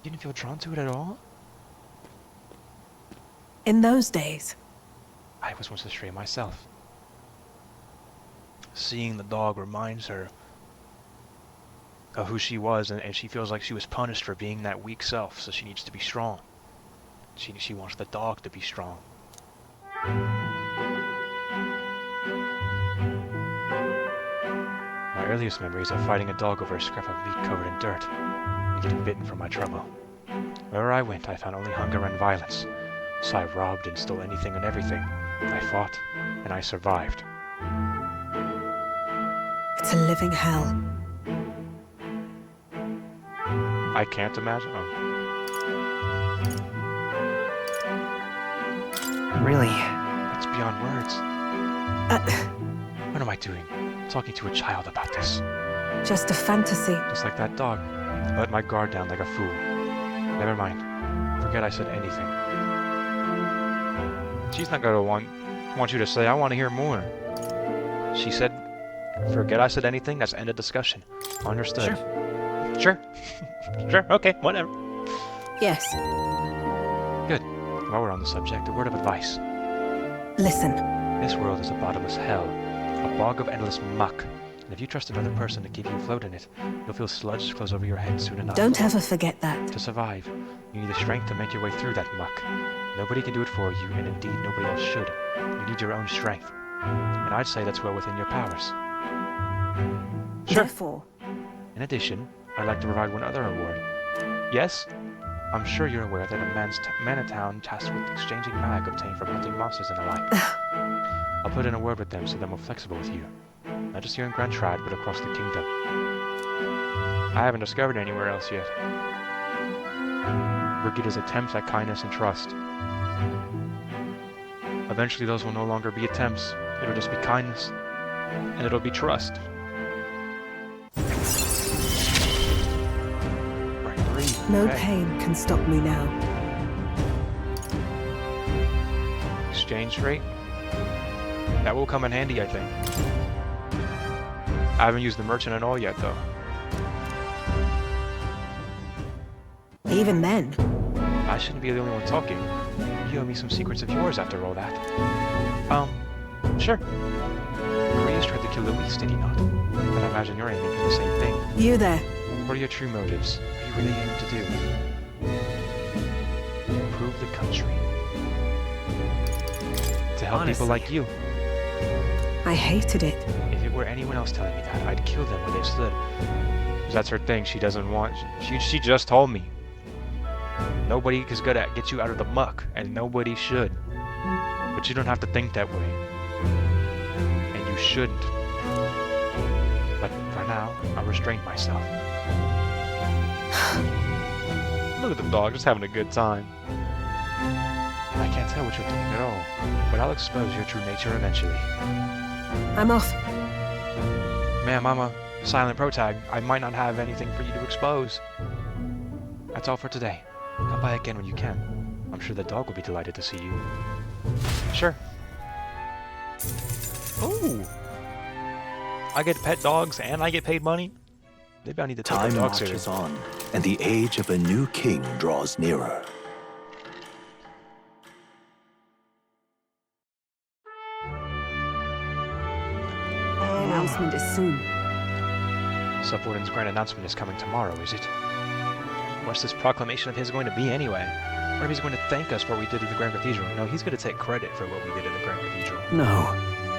You didn't feel drawn to it at all? In those days, I was once a stray myself. Seeing the dog reminds her of who she was, and she feels like she was punished for being that weak self, so she needs to be strong. She wants the dog to be strong. My earliest memories of fighting a dog over a scrap of meat covered in dirt, and getting bitten for my trouble. Wherever I went, I found only hunger and violence, so I robbed and stole anything and everything. I fought, and I survived. it's a living hell. I can't imagine. Oh. Really? It's beyond words. What am I doing? Talking to a child about this. Just a fantasy. Just like that dog. I let my guard down like a fool. Never mind. Forget I said anything. She's not gonna want you to say, I want to hear more. She said, forget I said anything, that's end of discussion. Understood. Sure. Sure, okay, whatever. Yes. Good. While we're on the subject, a word of advice. Listen. This world is a bottomless hell, a bog of endless muck. And if you trust another person to keep you afloat in it, you'll feel sludge close over your head soon enough. Don't ever forget that. To survive, you need the strength to make your way through that muck. Nobody can do it for you, and indeed nobody else should. You need your own strength. And I'd say that's well within your powers. Sure. Therefore, In addition, I'd like to provide one other award. Yes? I'm sure you're aware that a man in town tasked with exchanging mag obtained from hunting monsters and the like. I'll put in a word with them so they're more flexible with you. Not just here in Grand Trad, but across the kingdom. I haven't discovered anywhere else yet. Brigida's attempts at kindness and trust. Eventually those will no longer be attempts. It'll just be kindness. And it'll be trust. Right, 3. no Okay. pain can stop me now. Exchange rate. That will come in handy, I think. I haven't used the merchant at all yet, though. Even then, I shouldn't be the only one talking. You owe me some secrets of yours after all that. Sure. Grace tried to kill Luis, did he not? But I imagine you're aiming for the same thing. you there. What are your true motives? What are you really aiming to do? Improve the country. To help people like you. I hated it. If it were anyone else telling me that, I'd kill them where they stood. 'Cause that's her thing. She doesn't want... She just told me. Nobody is good at get you out of the muck, and nobody should. But you don't have to think that way. And you shouldn't. But for now, I'll restrain myself. Look at the dog, just having a good time. I can't tell what you're thinking at all, but I'll expose your true nature eventually. I'm off. Ma'am, I'm a silent protag. I might not have anything for you to expose. That's all for today. Come by again when you can. I'm sure the dog will be delighted to see you. Sure. Ooh. I get pet dogs and I get paid money. Maybe I need to take Time the dog marches serious. on, and the age of a new king draws nearer. The announcement is soon. Subwarden's grand announcement is coming tomorrow, is it? What's this proclamation of his going to be anyway? What if he's going to thank us for what we did at the Grand Cathedral? No, he's going to take credit for what we did at the Grand Cathedral. No.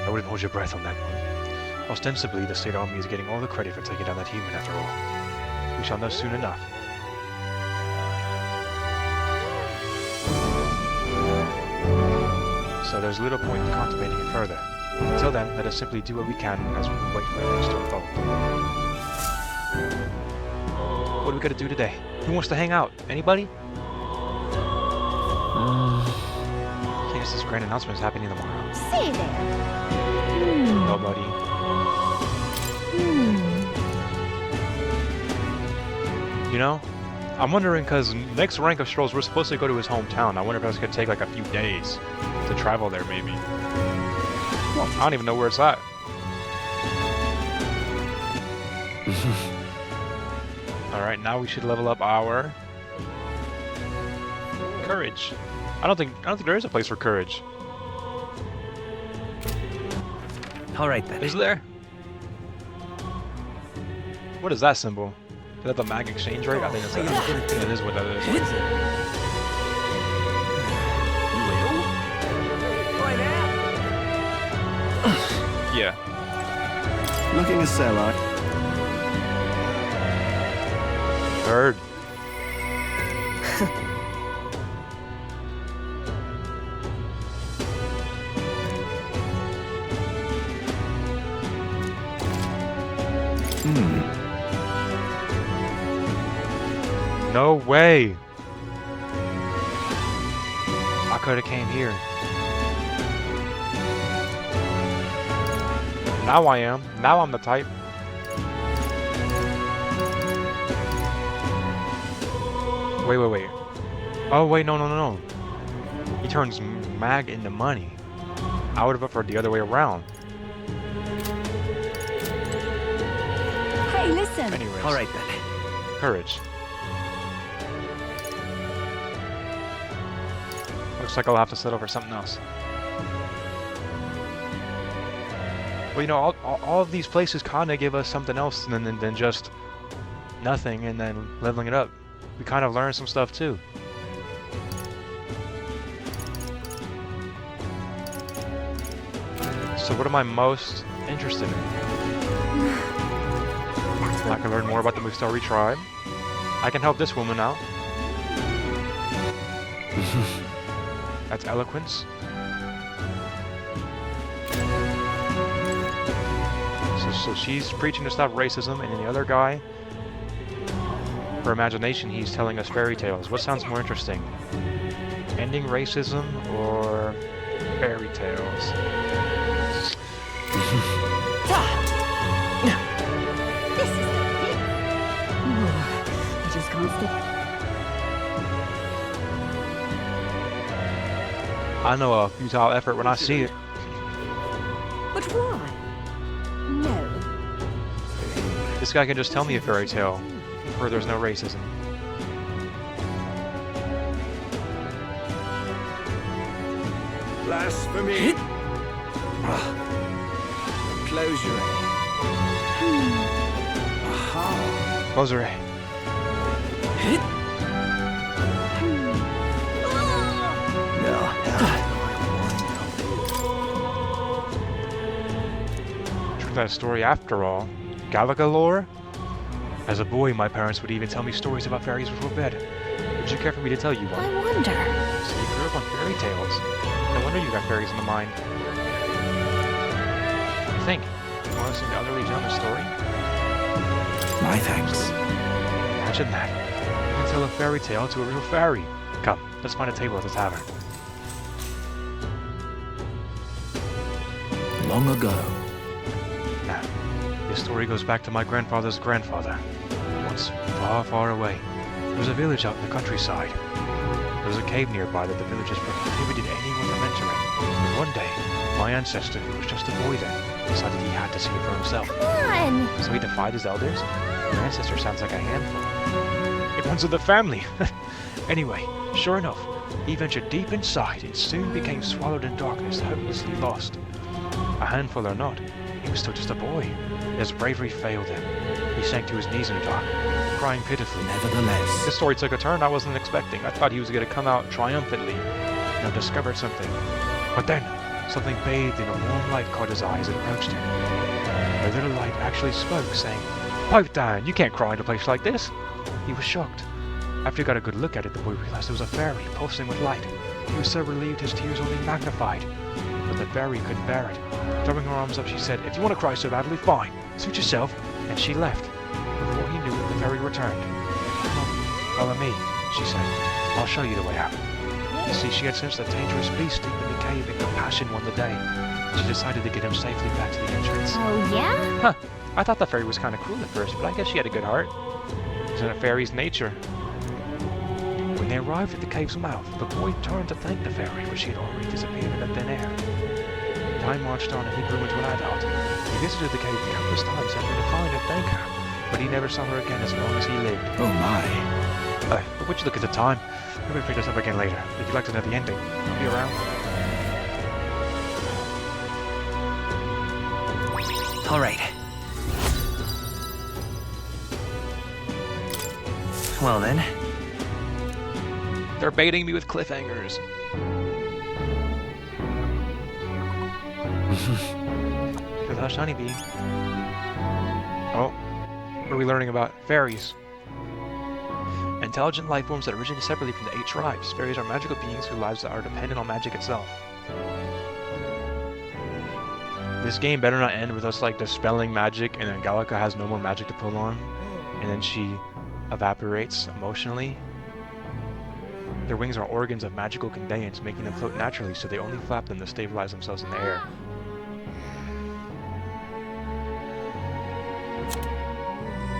I wouldn't hold your breath on that one. Ostensibly, the State Army is getting all the credit for taking down that human after all. We shall know soon enough. So there's little point in contemplating it further. Until then, let us simply do what we can as we wait for events to unfold. What do we gotta do today? Who wants to hang out? Anybody? I guess this grand announcement is happening tomorrow. Say there. Nobody. You know, I'm wondering because next rank of strolls, we're supposed to go to his hometown. I wonder if that's gonna take like a few days to travel there, maybe. I don't even know where it's at. All right, now we should level up our courage. I don't think there is a place for courage. All right then. Is there? What is that symbol? Is that the mag exchange rate? I think it's that. It is what that is. Yeah. Looking a sellout. Heard. No way. I could have came here. Now I am. Now I'm the type. Wait. Oh, wait, no. He turns mag into money. I would have preferred the other way around. Hey, listen. Anyways. All right then. Courage. Looks like I'll have to settle for something else. Well, you know, all of these places kind of give us something else than just nothing and then leveling it up. We kind of learn some stuff too. So what am I most interested in? I can learn more about the Mustari tribe. I can help this woman out. That's eloquence. So she's preaching to stop racism, and then the other guy, for imagination, he's telling us fairy tales. What sounds more interesting? Ending racism or fairy tales? This is the thing. I just can't stop. I know a futile effort when I see it. But why? No. This guy can just tell me a fairy tale, where there's no racism. Blasphemy! Close your eyes. Aha! Close her eye. True that story after all. Galaga lore? As a boy, my parents would even tell me stories about fairies before bed. Would you care for me to tell you one? I wonder. So you grew up on fairy tales. No wonder you got fairies in the mind. Think. You want to sing the utterly gentleman story? My thanks. Imagine that. You can tell a fairy tale to a real fairy. Come, let's find a table at the tavern. Long ago. Now, this story goes back to my grandfather's grandfather. Once, far, far away, there was a village out in the countryside. There was a cave nearby that the villagers prohibited anyone from entering. But one day, my ancestor, who was just a boy then, decided he had to see it for himself. Come on! So he defied his elders. Your ancestor sounds like a handful. It runs in the family. Anyway, sure enough, he ventured deep inside and soon became swallowed in darkness, hopelessly lost. A handful or not, he was still just a boy. His bravery failed him. He sank to his knees in the dark, crying pitifully. Nevertheless. This story took a turn I wasn't expecting. I thought he was going to come out triumphantly and have discovered something. But then, something bathed in a warm light caught his eye as it approached him. The little light actually spoke, saying, "Pipe down, you can't cry in a place like this." He was shocked. After he got a good look at it, the boy realized it was a fairy pulsing with light. He was so relieved his tears only magnified. But the fairy couldn't bear it. Throwing her arms up, she said, "If you want to cry so badly, fine. Suit yourself." And she left. Before he knew it, the fairy returned. "Come, follow me," she said. "I'll show you the way out." You see, she had sensed a dangerous beast deep in the cave and compassion won the day. She decided to get him safely back to the entrance. Oh, yeah? Huh. I thought the fairy was kind of cruel at first, but I guess she had a good heart. It's in a fairy's nature. When they arrived at the cave's mouth, the boy turned to thank the fairy, but she had already disappeared in the thin air. Time marched on and he grew into an adult. He visited the cave countless times, hoping to find and thank her, but he never saw her again as long as he lived. Oh my. But would you look at the time? We're gonna pick this up again later. If you'd like to know the ending, I'll be around. All right. Well then. They're baiting me with cliffhangers. Because how shiny be? Oh, what are we learning about? Fairies. Intelligent life forms that originate separately from the 8 tribes. Fairies are magical beings whose lives are dependent on magic itself. This game better not end with us like dispelling magic and then Gallica has no more magic to pull on. And then she evaporates emotionally. Their wings are organs of magical conveyance, making them float naturally, so they only flap them to stabilize themselves in the air.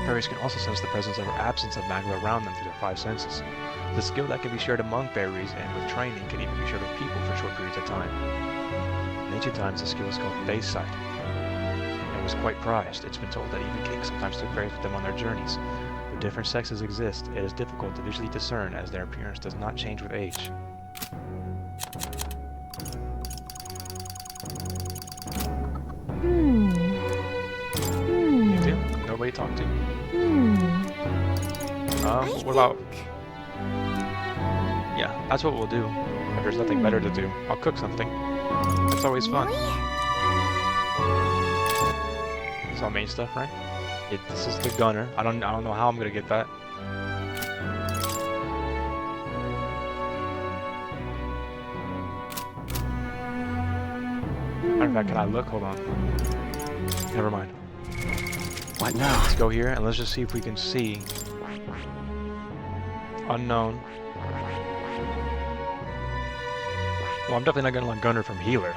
Fairies can also sense the presence or absence of magic around them through their 5 senses. The skill that can be shared among fairies and with training can even be shared with people for short periods of time. In ancient times, the skill was called face sight and was quite prized. It's been told that even kings sometimes took fairies with them on their journeys. Though different sexes exist, it is difficult to visually discern as their appearance does not change with age. You do? Nobody to talk to? What about... Yeah, that's what we'll do. If there's nothing better to do, I'll cook something. That's always fun. It's all main stuff, right? This is the gunner. I don't know how I'm gonna get that. Matter of fact, can I look? Hold on. Never mind. What now? Let's go here and let's just see if we can see. Unknown. Well, I'm definitely not gonna like gunner from healer.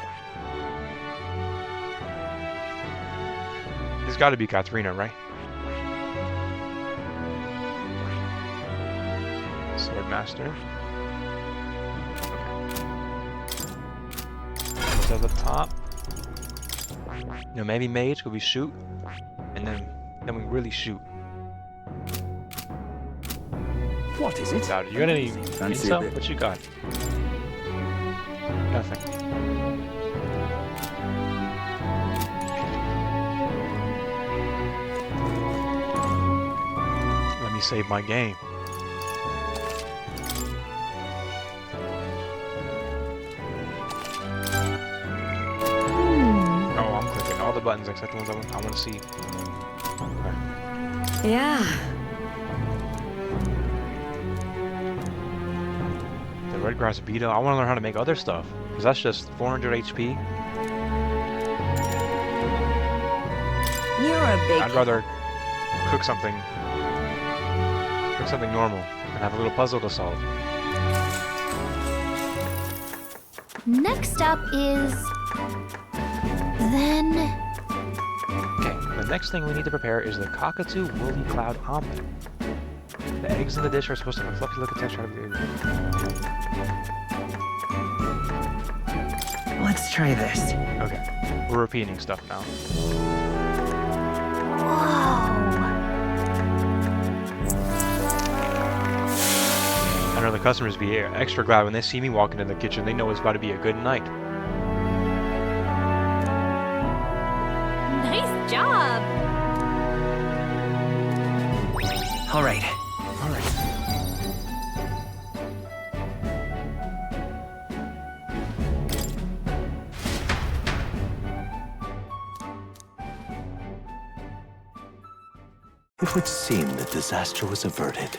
It's gotta be Katharina, right? Swordmaster. Okay. What's at the top? You know, maybe mage, could we shoot? And then we really shoot. What is it? Doubt it. You got any Fancy a intel? bit. What you got? Nothing. me save my game. Oh, I'm clicking all the buttons except the ones I want to see. Okay. Yeah. The red grass beetle. I want to learn how to make other stuff because that's just 400 HP. You're a big... I'd rather cook something normal and have a little puzzle to solve. Next up is... Then... Okay, the next thing we need to prepare is the cockatoo woolly cloud omelet. The eggs in the dish are supposed to have a fluffy looking texture. Let's try this. Okay, we're repeating stuff now. I know the customers be extra glad when they see me walk into the kitchen. They know it's about to be a good night. Nice job! All right. It would seem that disaster was averted.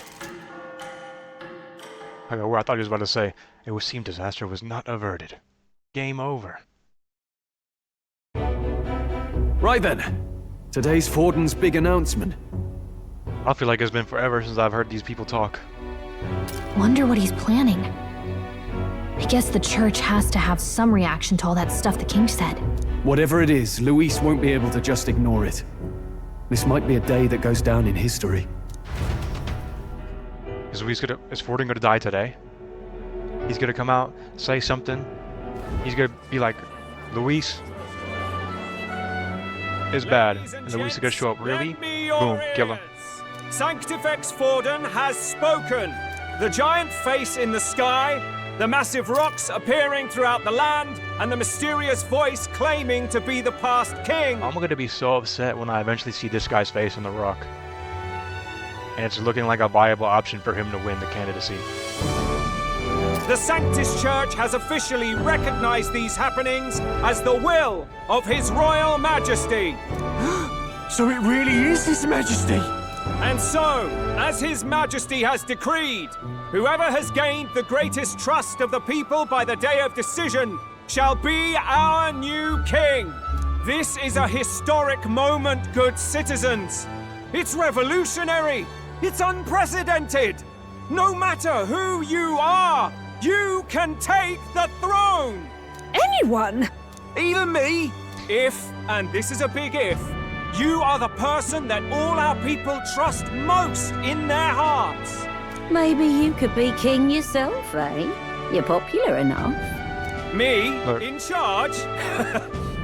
I go where I thought he was about to say, it would seem disaster was not averted. Game over. Right then. Today's Forden's big announcement. I feel like it's been forever since I've heard these people talk. Wonder what he's planning. I guess the church has to have some reaction to all that stuff the king said. Whatever it is, Luis won't be able to just ignore it. This might be a day that goes down in history. Is Forden gonna die today? He's gonna come out, say something. He's gonna be like, Luis is bad. And Luis is gonna show up, really? Boom, kill him. Sanctifex Forden has spoken. The giant face in the sky, the massive rocks appearing throughout the land, and the mysterious voice claiming to be the past king. I'm gonna be so upset when I eventually see this guy's face in the rock. And it's looking like a viable option for him to win the candidacy. The Sanctus Church has officially recognized these happenings as the will of His Royal Majesty. So it really is His Majesty! And so, as His Majesty has decreed, whoever has gained the greatest trust of the people by the day of decision shall be our new king. This is a historic moment, good citizens. It's revolutionary. It's unprecedented. No matter who you are, you can take the throne. Anyone? Even me. If, and this is a big if, you are the person that all our people trust most in their hearts. Maybe you could be king yourself, eh? You're popular enough. Me? Look. In charge?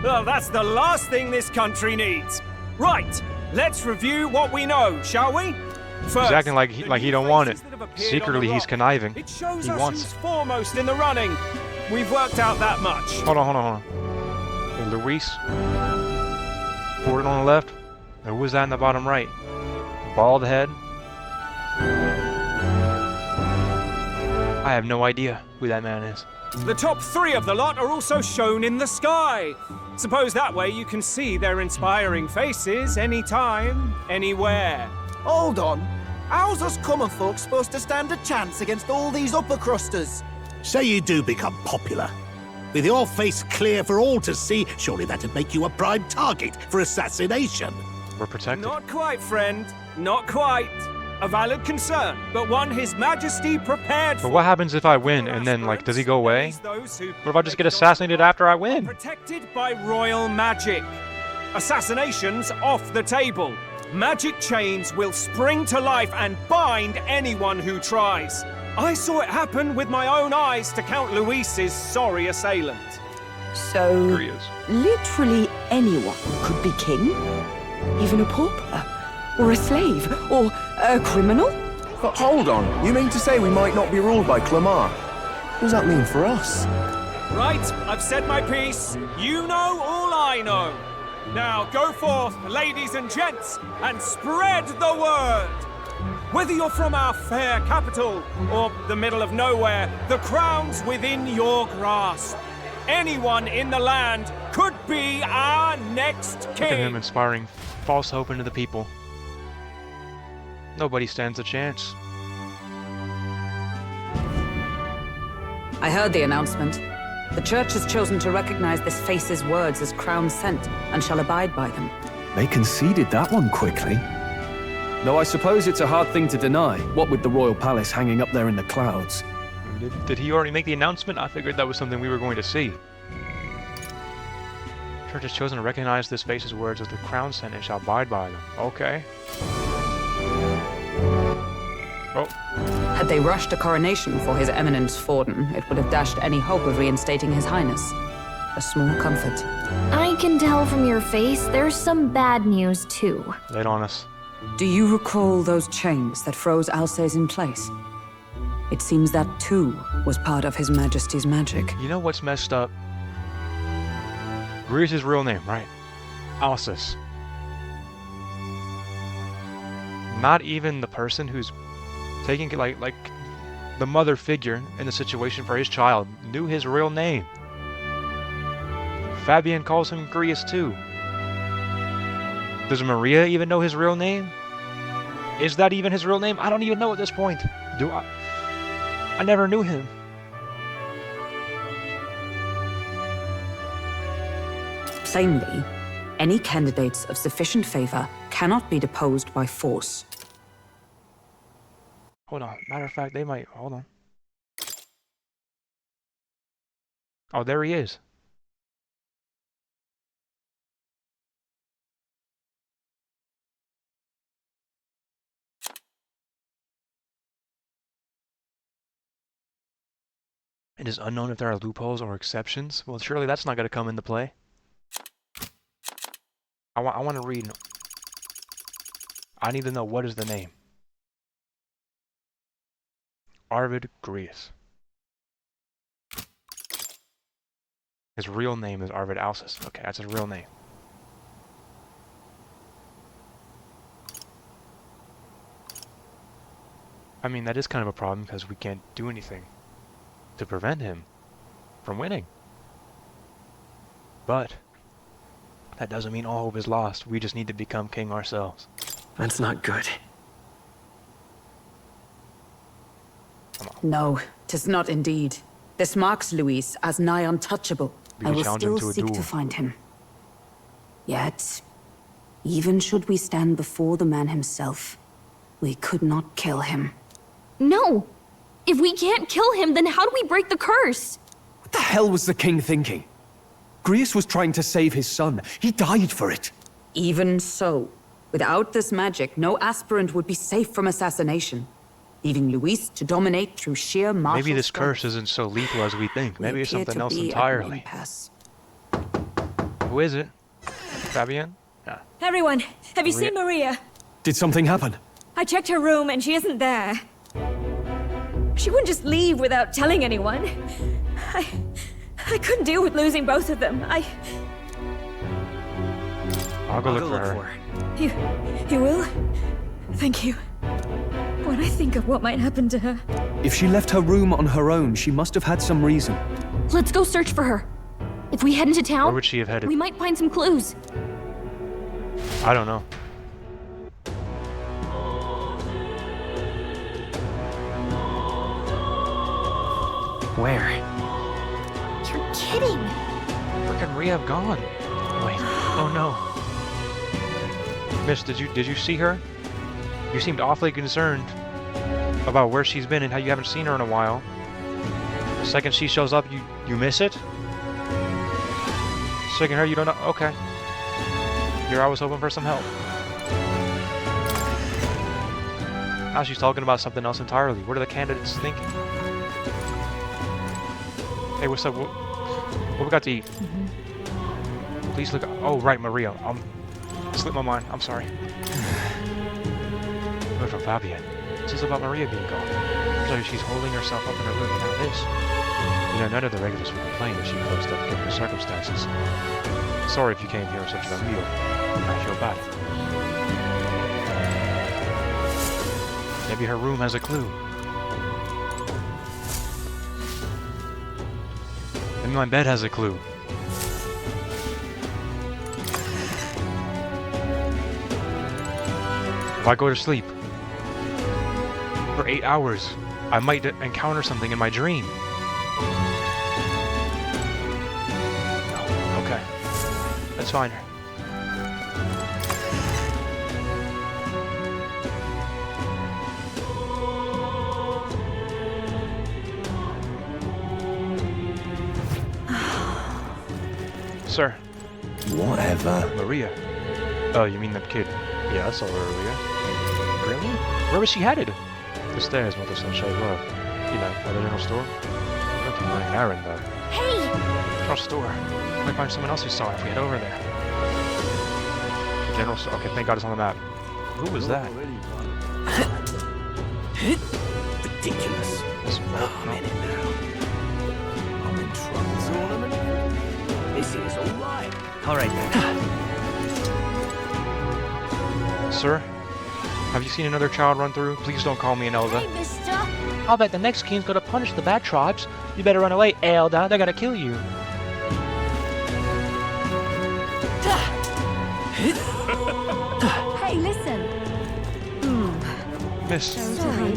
Well, that's the last thing this country needs. Right, let's review what we know, shall we? First, He's acting like he don't want it. Secretly, he's conniving. It shows He us wants who's it. foremost in the running. We've worked out that much. Hold on. Hey, Luis. Forden on the left. Who was that in the bottom right? Bald head. I have no idea who that man is. The top three of the lot are also shown in the sky. Suppose that way you can see their inspiring faces anytime, anywhere. Hold on. How's us common folk supposed to stand a chance against all these upper crusters? Say you do become popular. With your face clear for all to see, surely that'd make you a prime target for assassination. We're protected. Not quite, friend. Not quite. A valid concern, but one His Majesty prepared for. But what happens if I win and then, like, does he go away? Those who What if I just get assassinated after I win? protected by royal magic. Assassinations off the table. Magic chains will spring to life and bind anyone who tries. I saw it happen with my own eyes to Count Luis's sorry assailant. So, Here he is. literally anyone could be king? Even a pauper? Or a slave? Or a criminal? But hold on, you mean to say we might not be ruled by Clamar? What does that mean for us? Right, I've said my piece. You know all I know. Now go forth, ladies and gents, and spread the word. Whether you're from our fair capital or the middle of nowhere, the crown's within your grasp. Anyone in the land could be our next king. Look at him inspiring false hope into the people. Nobody stands a chance. I heard the announcement. The church has chosen to recognize this face's words as crown sent and shall abide by them. They conceded that one quickly. Though I suppose it's a hard thing to deny, what with the royal palace hanging up there in the clouds. Did he already make the announcement? I figured that was something we were going to see. Church has chosen to recognize this face's words as the crown sent and shall abide by them. Okay. Oh. Had they rushed a coronation for His Eminence Forden, it would have dashed any hope of reinstating His Highness. A small comfort. I can tell from your face there's some bad news too. Lay it on us. Do you recall those chains that froze Alsace in place? It seems that too was part of His Majesty's magic. You know what's messed up? Greer's his real name, right? Alsace. Not even the person who's taking like the mother figure in the situation for his child knew his real name. Fabian calls him Greus too. Does Maria even know his real name? Is that even his real name? I don't even know at this point. Do I? I never knew him. Plainly, any candidates of sufficient favor cannot be deposed by force. Hold on. Matter of fact, they might. Hold on. Oh, there he is. It is unknown if there are loopholes or exceptions. Well, surely that's not going to come into play. I want to read. I need to know, what is the name? Arvid Greus. His real name is Arvid Alsace. Okay, that's his real name. I mean, that is kind of a problem because we can't do anything to prevent him from winning. But that doesn't mean all hope is lost. We just need to become king ourselves. That's not good. Come on. No, 'tis not indeed. This marks Luis as nigh untouchable. We I will challenge him still to a seek duel. to find him. Yet, even should we stand before the man himself, we could not kill him. No! If we can't kill him, then how do we break the curse? What the hell was the king thinking? Greus was trying to save his son. He died for it. Even so, without this magic, no aspirant would be safe from assassination, leaving Luis to dominate through sheer martial Maybe this strength. curse isn't so lethal as we think. Maybe it's appear something to else be at an entirely. impasse. Who is it? Fabian? Yeah. Everyone, have you Maria- seen Maria? Did something happen? I checked her room and she isn't there. She wouldn't just leave without telling anyone. I couldn't deal with losing both of them. I'll go look for her. You will? Thank you. When I think of what might happen to her. If she left her room on her own, she must have had some reason. Let's go search for her. If we head into town, Where would she have headed? we might find some clues. I don't know. Where? You're kidding. Where can Maria have gone? Wait. Oh no. Miss, did you see her? You seemed awfully concerned about where she's been and how you haven't seen her in a while. The second she shows up, you miss it? Second her, you don't know? Okay. Here I was hoping for some help. Now she's talking about something else entirely. What are the candidates thinking? Hey, what's up? What we got to eat? Please look. Oh, right, Maria. Slipped my mind. I'm sorry. Good for Fabian. This is about Maria being gone. So she's holding herself up in her room, and now this. You know, none of the regulars would complain if she closed up given the circumstances. Sorry if you came here with such a meal. I feel bad. Maybe her room has a clue. Maybe my bed has a clue. If I go to sleep for 8 hours, I might encounter something in my dream. Okay, that's fine. Sir. Whatever. Maria. Oh, you mean the kid? Yeah, I saw her earlier. Really? Where was she headed? The stairs, Mother Sunshine Love. You know, by the general store. I don't think we're running an errand, though. Hey! General store. Might find someone else who saw it if we head over there. General store. Okay, thank God it's on the map. Who was that? Ridiculous. I'm in it now. I'm in trouble. This is all right. All right then. Sir? Have you seen another child run through? Please don't call me an elder. Hey, mister. I'll bet the next king's gonna punish the bad tribes. You better run away, elder. They're gonna kill you. Hey, listen. Miss. Sorry,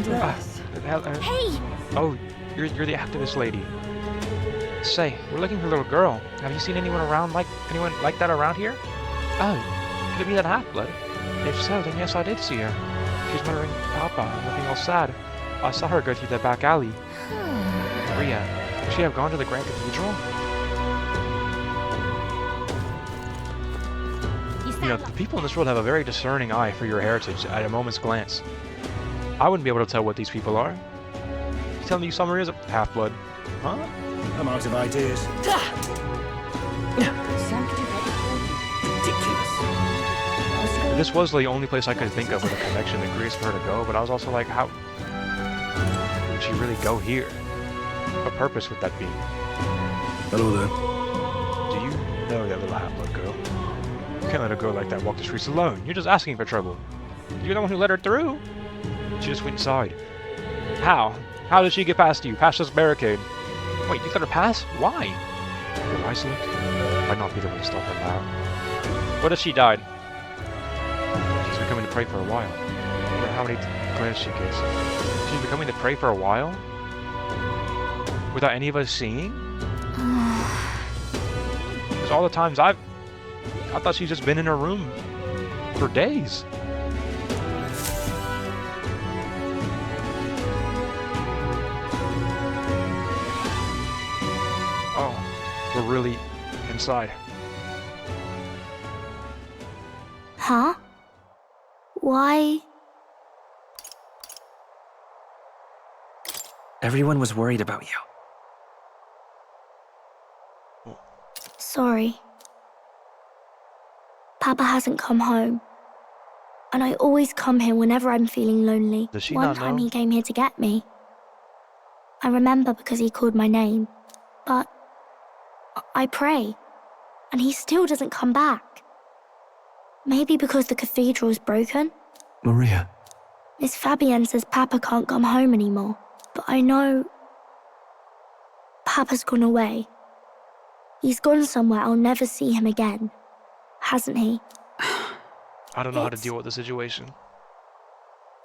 Hey! Oh, you're the activist lady. Say, we're looking for a little girl. Have you seen anyone like that around here? Oh, could it be that half-blood? If so, then yes, I did see her. She's muttering Papa and looking all sad. I saw her go through that back alley. Maria, could she have gone to the Grand Cathedral? You know, the people in this world have a very discerning eye for your heritage at a moment's glance. I wouldn't be able to tell what these people are. You telling me you saw Maria's a half-blood? Huh? I'm out of ideas. This was the only place I could think of with a connection that creates for her to go, but I was also like, how would she really go here? What purpose would that be? Hello there. Do you know that little half-blood girl? You can't let a girl like that walk the streets alone. You're just asking for trouble. You're the one who let her through. She just went inside. How? How did she get past you? Past this barricade? Wait, you let her pass? Why? Your eyes look? Might not be the way to stop her now. What if she died? She's been coming to pray for a while. I wonder how many glances she gets. She's been coming to pray for a while? Without any of us seeing? Because all the times I thought she's just been in her room for days. Oh, we're really inside. Huh? Why? Everyone was worried about you. Sorry. Papa hasn't come home. And I always come here whenever I'm feeling lonely. Does she One not time know? he came here to get me. I remember because he called my name. But I pray. And he still doesn't come back. Maybe because the cathedral's broken? Maria. Miss Fabienne says Papa can't come home anymore. But I know Papa's gone away. He's gone somewhere I'll never see him again. Hasn't he? I don't know how to deal with the situation.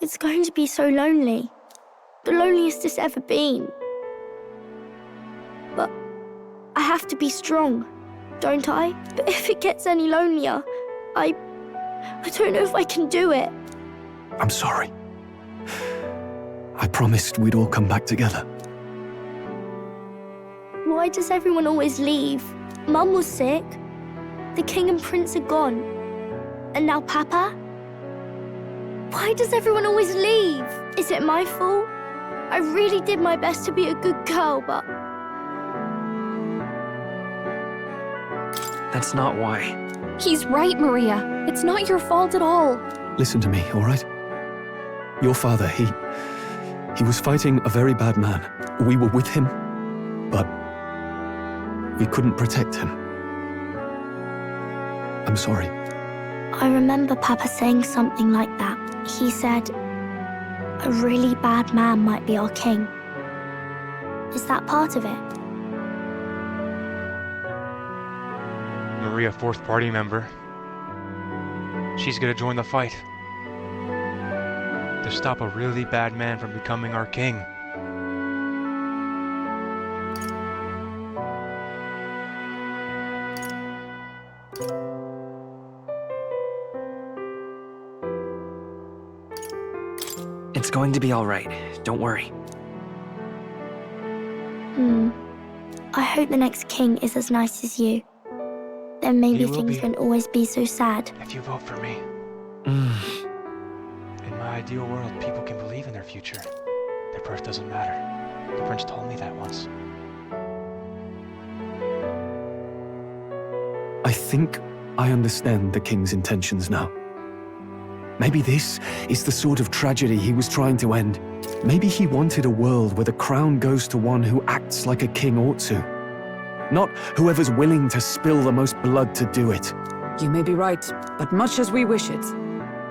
It's going to be so lonely. The loneliest it's ever been. But I have to be strong, don't I? But if it gets any lonelier, I don't know if I can do it. I'm sorry. I promised we'd all come back together. Why does everyone always leave? Mum was sick. The king and prince are gone. And now Papa? Why does everyone always leave? Is it my fault? I really did my best to be a good girl, but... That's not why. He's right, Maria. It's not your fault at all. Listen to me, all right? Your father, he was fighting a very bad man. We were with him, but we couldn't protect him. I'm sorry. I remember Papa saying something like that. He said, a really bad man might be our king. Is that part of it? Maria, fourth party member. She's gonna join the fight. To stop a really bad man from becoming our king. It's going to be all right. Don't worry. I hope the next king is as nice as you. Then maybe He will things be. won't always be so sad. If you vote for me. In my ideal world, people can believe in their future. Their birth doesn't matter. The prince told me that once. I think I understand the king's intentions now. Maybe this is the sort of tragedy he was trying to end. Maybe he wanted a world where the crown goes to one who acts like a king ought to. Not whoever's willing to spill the most blood to do it. You may be right, but much as we wish it,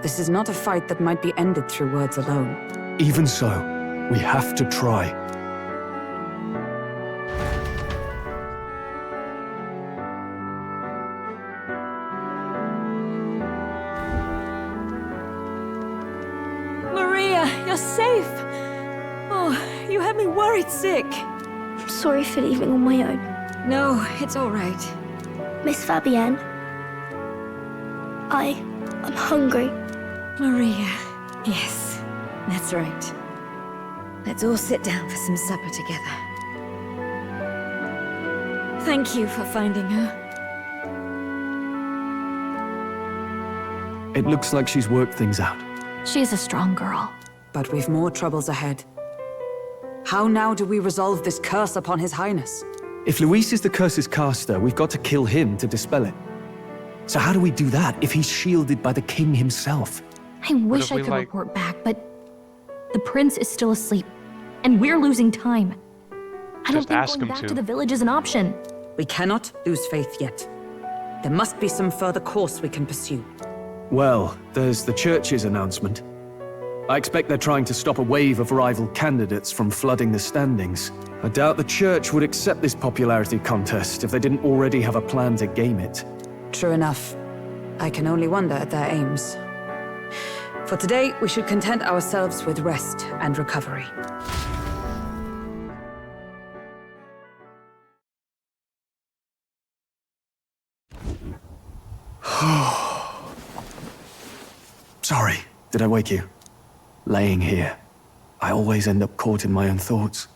this is not a fight that might be ended through words alone. Even so, we have to try. Maria, you're safe. Oh, you had me worried sick. I'm sorry for leaving on my own. No, it's all right. Miss Fabienne, I'm hungry. Maria, yes, that's right. Let's all sit down for some supper together. Thank you for finding her. It looks like she's worked things out. She's a strong girl. But we've more troubles ahead. How now do we resolve this curse upon His Highness? If Luis is the curse's caster, we've got to kill him to dispel it. So how do we do that if he's shielded by the king himself? I wish I could report back, but the prince is still asleep, and we're losing time. I don't think going back to the village is an option. We cannot lose faith yet. There must be some further course we can pursue. Well, there's the church's announcement. I expect they're trying to stop a wave of rival candidates from flooding the standings. I doubt the church would accept this popularity contest if they didn't already have a plan to game it. True enough. I can only wonder at their aims. For today, we should content ourselves with rest and recovery. Sorry, did I wake you? Laying here, I always end up caught in my own thoughts.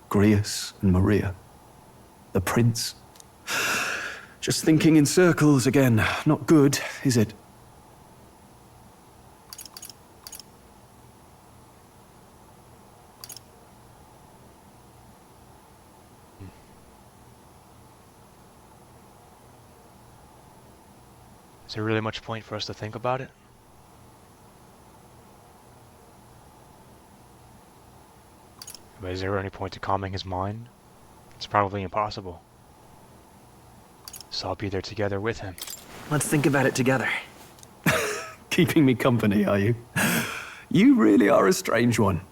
Grius and Maria. The prince. Just thinking in circles again. Not good, is it? Is there really much point for us to think about it? But is there any point to calming his mind? It's probably impossible. So I'll be there together with him. Let's think about it together. Keeping me company, are you? You really are a strange one.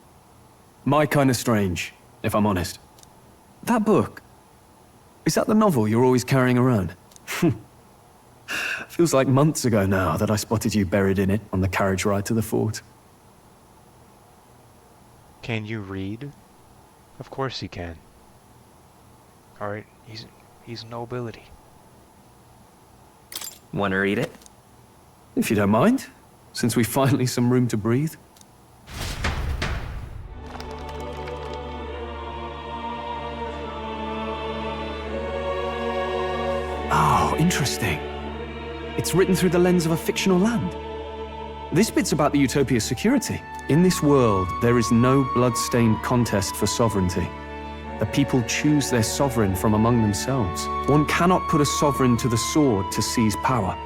My kind of strange, if I'm honest. That book, is that the novel you're always carrying around? Feels like months ago now that I spotted you buried in it on the carriage ride to the fort. Can you read? Of course he can. Alright, he's nobility. Want to read it? If you don't mind, since we've finally some room to breathe. Oh, interesting. It's written through the lens of a fictional land. This bit's about the Utopia's security. In this world, there is no blood-stained contest for sovereignty. The people choose their sovereign from among themselves. One cannot put a sovereign to the sword to seize power.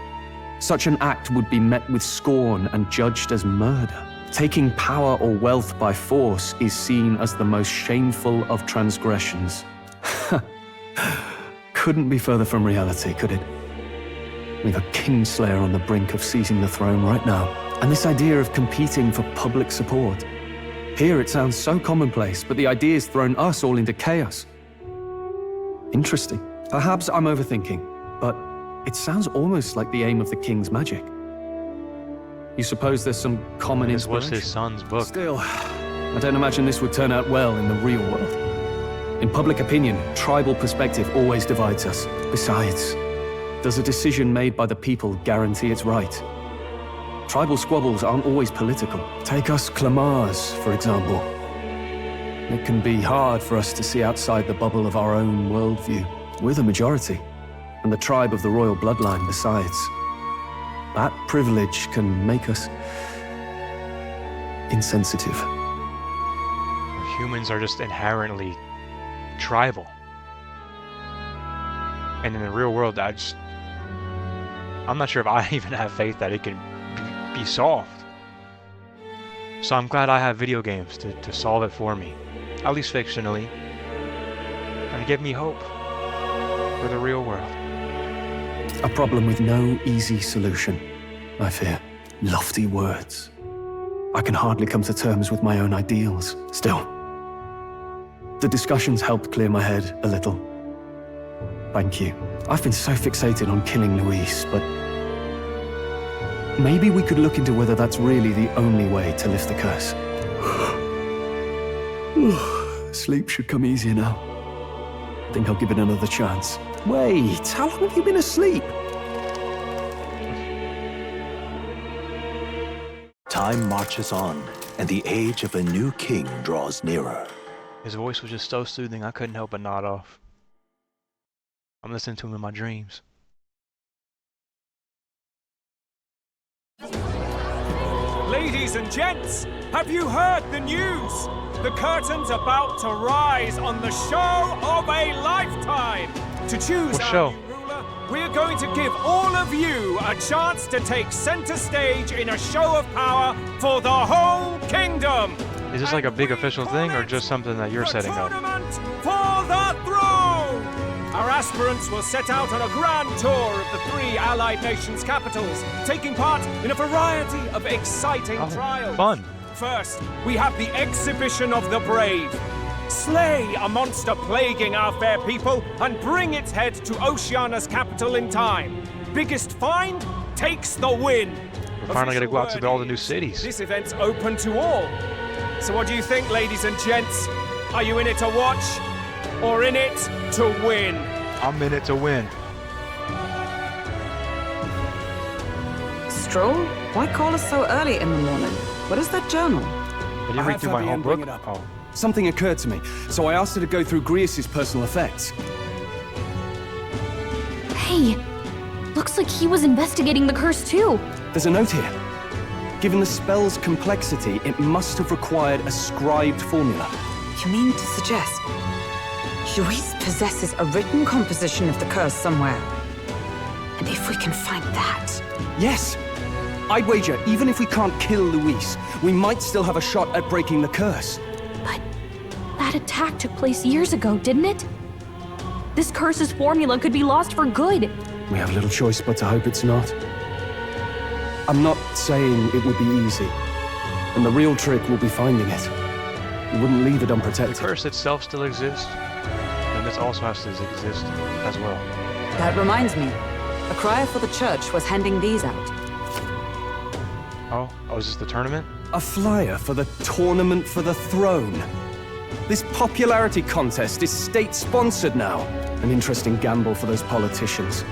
Such an act would be met with scorn and judged as murder. Taking power or wealth by force is seen as the most shameful of transgressions. Couldn't be further from reality, could it? We've a kingslayer on the brink of seizing the throne right now. And this idea of competing for public support. Here it sounds so commonplace, but the idea's thrown us all into chaos. Interesting. Perhaps I'm overthinking, but it sounds almost like the aim of the king's magic. You suppose there's some common inspiration? This was his son's book. Still, I don't imagine this would turn out well in the real world. In public opinion, tribal perspective always divides us. Besides, does a decision made by the people guarantee it's right? Tribal squabbles aren't always political. Take us Clamars, for example. It can be hard for us to see outside the bubble of our own worldview. We're the majority, and the tribe of the royal bloodline besides. That privilege can make us insensitive. Humans are just inherently tribal. And in the real world, I'm not sure if I even have faith that it can be solved. So I'm glad I have video games to solve it for me, at least fictionally, and give me hope for the real world. A problem with no easy solution, I fear. Lofty words. I can hardly come to terms with my own ideals. Still, the discussions helped clear my head a little. Thank you. I've been so fixated on killing Luis, but maybe we could look into whether that's really the only way to lift the curse. Sleep should come easier now. I think I'll give it another chance. Wait, how long have you been asleep? Time marches on, and the age of a new king draws nearer. His voice was just so soothing, I couldn't help but nod off. I'm listening to him in my dreams. Ladies and gents, have you heard the news? The curtain's about to rise on the show of a lifetime. To choose what our show? new ruler, we're going to give all of you a chance to take center stage in a show of power for the whole kingdom. Is this like a big official thing or just something that you're setting up? Tournament for the throne! Our aspirants will set out on a grand tour of the 3 allied nations' capitals, taking part in a variety of exciting trials. Fun. First, we have the exhibition of the brave. Slay a monster plaguing our fair people and bring its head to Oceania's capital in time. Biggest find takes the win. We're finally gonna go out to all the new cities. This event's open to all. So what do you think, ladies and gents? Are you in it to watch or in it to win? I'm in it to win. Stroll? Why call us so early in the morning? What is that journal? Did you read through my whole book? Oh. Something occurred to me, so I asked her to go through Grius' personal effects. Hey, looks like he was investigating the curse too. There's a note here. Given the spell's complexity, it must have required a scribed formula. You mean to suggest Luis possesses a written composition of the curse somewhere? And if we can find that... Yes! I'd wager, even if we can't kill Luis, we might still have a shot at breaking the curse. But that attack took place years ago, didn't it? This curse's formula could be lost for good. We have little choice but to hope it's not. I'm not saying it would be easy, and the real trick will be finding it. We wouldn't leave it unprotected. The curse itself still exists, and this also has to exist as well. That reminds me. A crier for the church was handing these out. Oh, is this the tournament? A flyer for the Tournament for the Throne. This popularity contest is state-sponsored now. An interesting gamble for those politicians.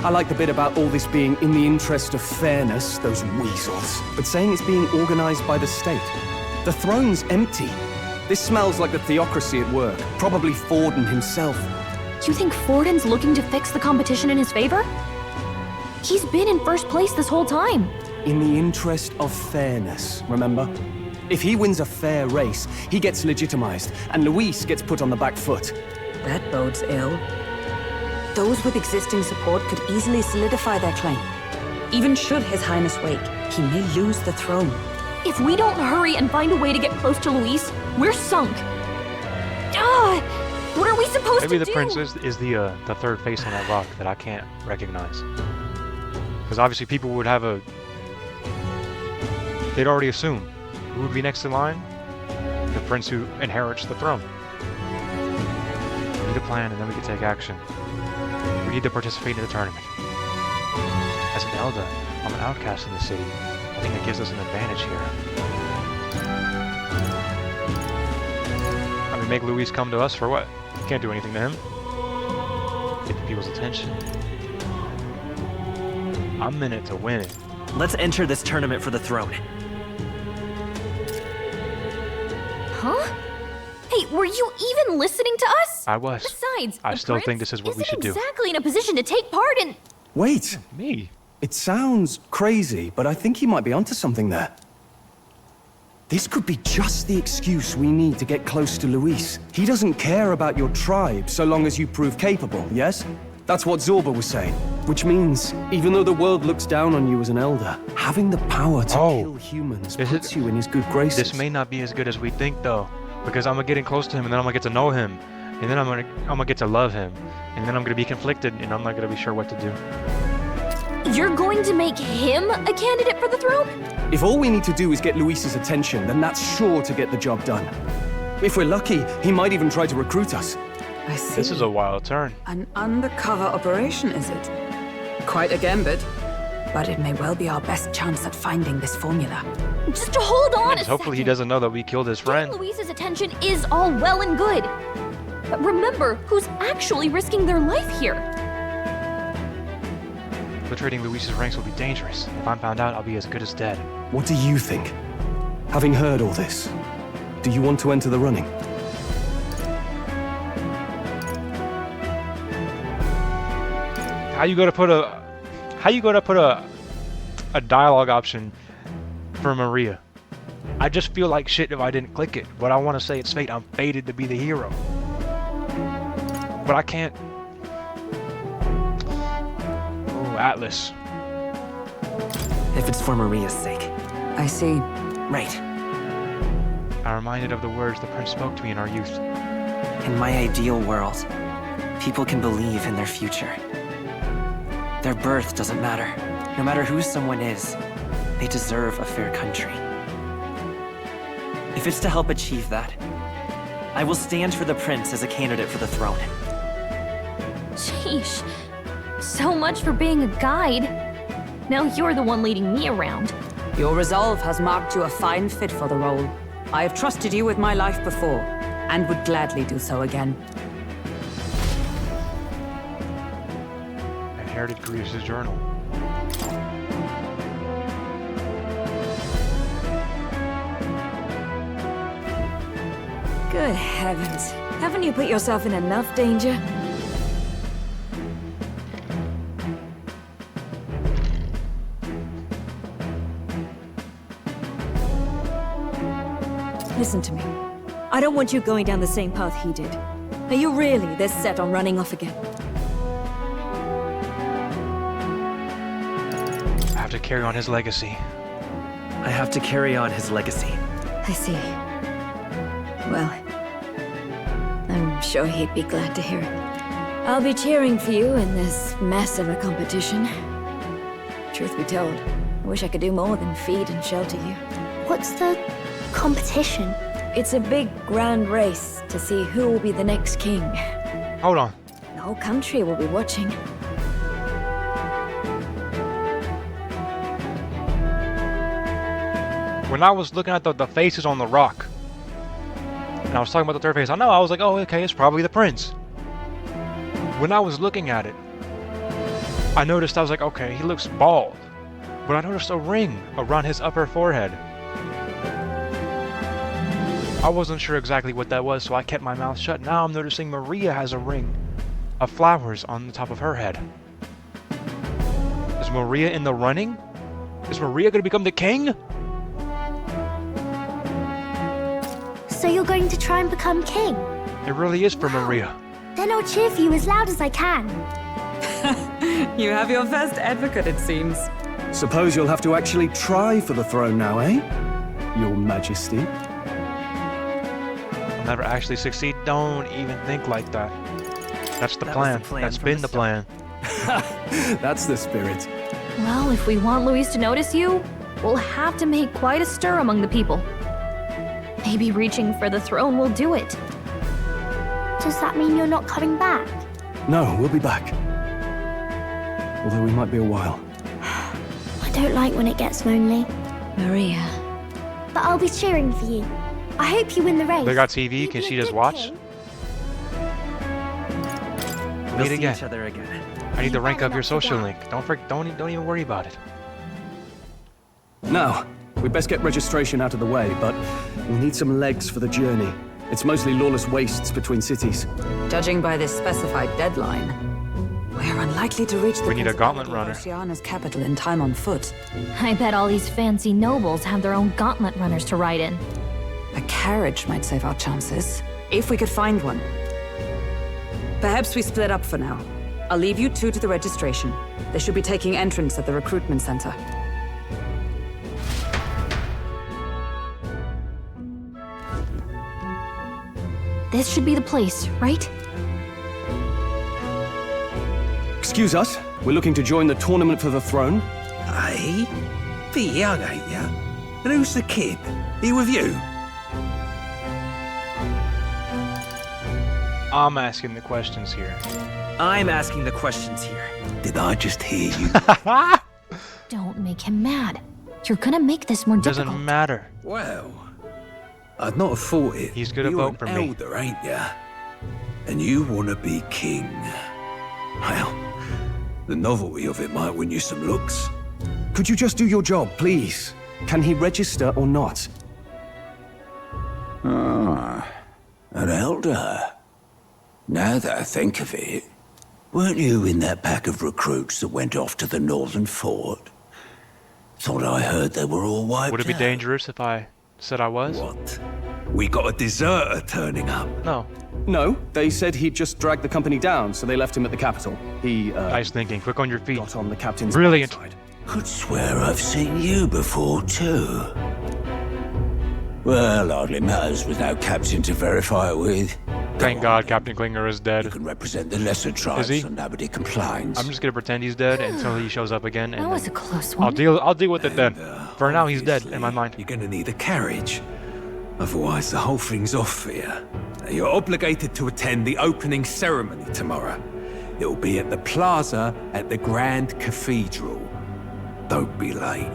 I like the bit about all this being in the interest of fairness, those weasels. But saying it's being organized by the state. The throne's empty. This smells like the theocracy at work. Probably Forden himself. You think Forden's looking to fix the competition in his favor? He's been in first place this whole time. In the interest of fairness, remember? If he wins a fair race, he gets legitimized, and Luis gets put on the back foot. That bodes ill. Those with existing support could easily solidify their claim. Even should His Highness wake, he may lose the throne. If we don't hurry and find a way to get close to Luis, we're sunk. What are we supposed to do? Maybe the prince is the third face on that rock that I can't recognize. Because obviously people would have a They'd already assumed. Who would be next in line? The prince who inherits the throne. We need a plan and then we can take action. We need to participate in the tournament. As an Elder, I'm an outcast in the city. I think that gives us an advantage here. I mean, make Luis come to us for what? We can't do anything to him. Get the people's attention. I'm in it to win it. Let's enter this tournament for the throne. Huh? Hey, were you even listening to us? I was. Besides, I still think this is what we should do. Exactly in a position to take part in. Wait. Me? It sounds crazy, but I think he might be onto something there. This could be just the excuse we need to get close to Luis. He doesn't care about your tribe so long as you prove capable, yes? That's what Zorba was saying. Which means, even though the world looks down on you as an elder, having the power to kill humans puts you in his good graces. This may not be as good as we think, though, because I'm getting close to him, and then I'm gonna get to know him, and then I'm gonna get to love him, and then I'm gonna be conflicted, and I'm not gonna be sure what to do. You're going to make him a candidate for the throne? If all we need to do is get Luis's attention, then that's sure to get the job done. If we're lucky, he might even try to recruit us. I see. This is a wild turn. An undercover operation, is it? Quite a gambit. But it may well be our best chance at finding this formula. Just to hold on a hopefully he doesn't know that we killed his friend. Getting Luis's attention is all well and good. But remember who's actually risking their life here. Infiltrating Luis's ranks will be dangerous. If I'm found out, I'll be as good as dead. What do you think? Having heard all this, do you want to enter the running? How you gonna put a dialogue option for Maria? I just feel like shit if I didn't click it, but I want to say it's fate. I'm fated to be the hero, but I can't. Oh, Atlas. If it's for Maria's sake. I see. Right. I'm reminded of the words the prince spoke to me in our youth. In my ideal world, people can believe in their future. Their birth doesn't matter. No matter who someone is, they deserve a fair country. If it's to help achieve that, I will stand for the prince as a candidate for the throne. Sheesh. So much for being a guide. Now you're the one leading me around. Your resolve has marked you a fine fit for the role. I have trusted you with my life before, and would gladly do so again. Inherited Grievous' journal. Good heavens. Haven't you put yourself in enough danger? Listen to me. I don't want you going down the same path he did. Are you really this set on running off again? I have to carry on his legacy. I have to carry on his legacy. I see. Well, I'm sure he'd be glad to hear it. I'll be cheering for you in this mess of a competition. Truth be told, I wish I could do more than feed and shelter you. What's the competition? It's a big, grand race to see who will be the next king. Hold on. The whole country will be watching. When I was looking at the faces on the rock, and I was talking about the third face, I was like, oh, okay, it's probably the prince. When I was looking at it, I noticed, I was like, okay, he looks bald. But I noticed a ring around his upper forehead. I wasn't sure exactly what that was, so I kept my mouth shut. Now I'm noticing Maria has a ring of flowers on the top of her head. Is Maria in the running? Is Maria going to become the king? So you're going to try and become king? It really is for Maria. Then I'll cheer for you as loud as I can. You have your first advocate, it seems. Suppose you'll have to actually try for the throne now, eh? Your Majesty. I'll never actually succeed. Don't even think like that. That's the plan. That's been the plan. That's the spirit. Well, if we want Luis to notice you, we'll have to make quite a stir among the people. Maybe reaching for the throne will do it. Does that mean you're not coming back? No, we'll be back. Although we might be a while. I don't like when it gets lonely. Maria. But I'll be cheering for you. I hope you win the race. They got TV. Can she just watch? We'll see again. each other again. I need to rank up your social link. Don't even worry about it. Now, we best get registration out of the way, but we'll need some legs for the journey. It's mostly lawless wastes between cities. Judging by this specified deadline, we're unlikely to reach the We need a gauntlet runner. Oceania's capital in time on foot. I bet all these fancy nobles have their own gauntlet runners to ride in. A carriage might save our chances, if we could find one. Perhaps we split up for now. I'll leave you two to the registration. They should be taking entrance at the recruitment center. This should be the place, right? Excuse us, we're looking to join the tournament for the throne. Aye? Bit young, ain't ya? And who's the kid? He with you? I'm asking the questions here. I'm asking the questions here. Did I just hear you? Don't make him mad. You're gonna make this more difficult. Doesn't matter. Well, I'd not have thought it. He's gonna You're vote an for me. elder, ain't ya? And you want to be king. Well, the novelty of it might win you some looks. Could you just do your job, please? Can he register or not? Ah, an elder. Now that I think of it, weren't you in that pack of recruits that went off to the northern fort? Thought I heard they were all wiped out. Would it be dangerous if I said I was? What? We got a deserter turning up. No. No, they said he'd just dragged the company down, so they left him at the capital. He, Nice thinking. Quick on your feet. got on the captain's Brilliant. side. Could swear I've seen you before, too. Well, hardly matters with no captain to verify it with. Thank God Captain Klinger is You dead. can represent the lesser tribes he? so nobody complains. I'm just gonna pretend he's dead until he shows up again, and That was a then close one. I'll deal with it then. For now, he's dead in my mind. You're gonna need a carriage. Otherwise, the whole thing's off for you. You're obligated to attend the opening ceremony tomorrow. It'll be at the plaza at the Grand Cathedral. Don't be late.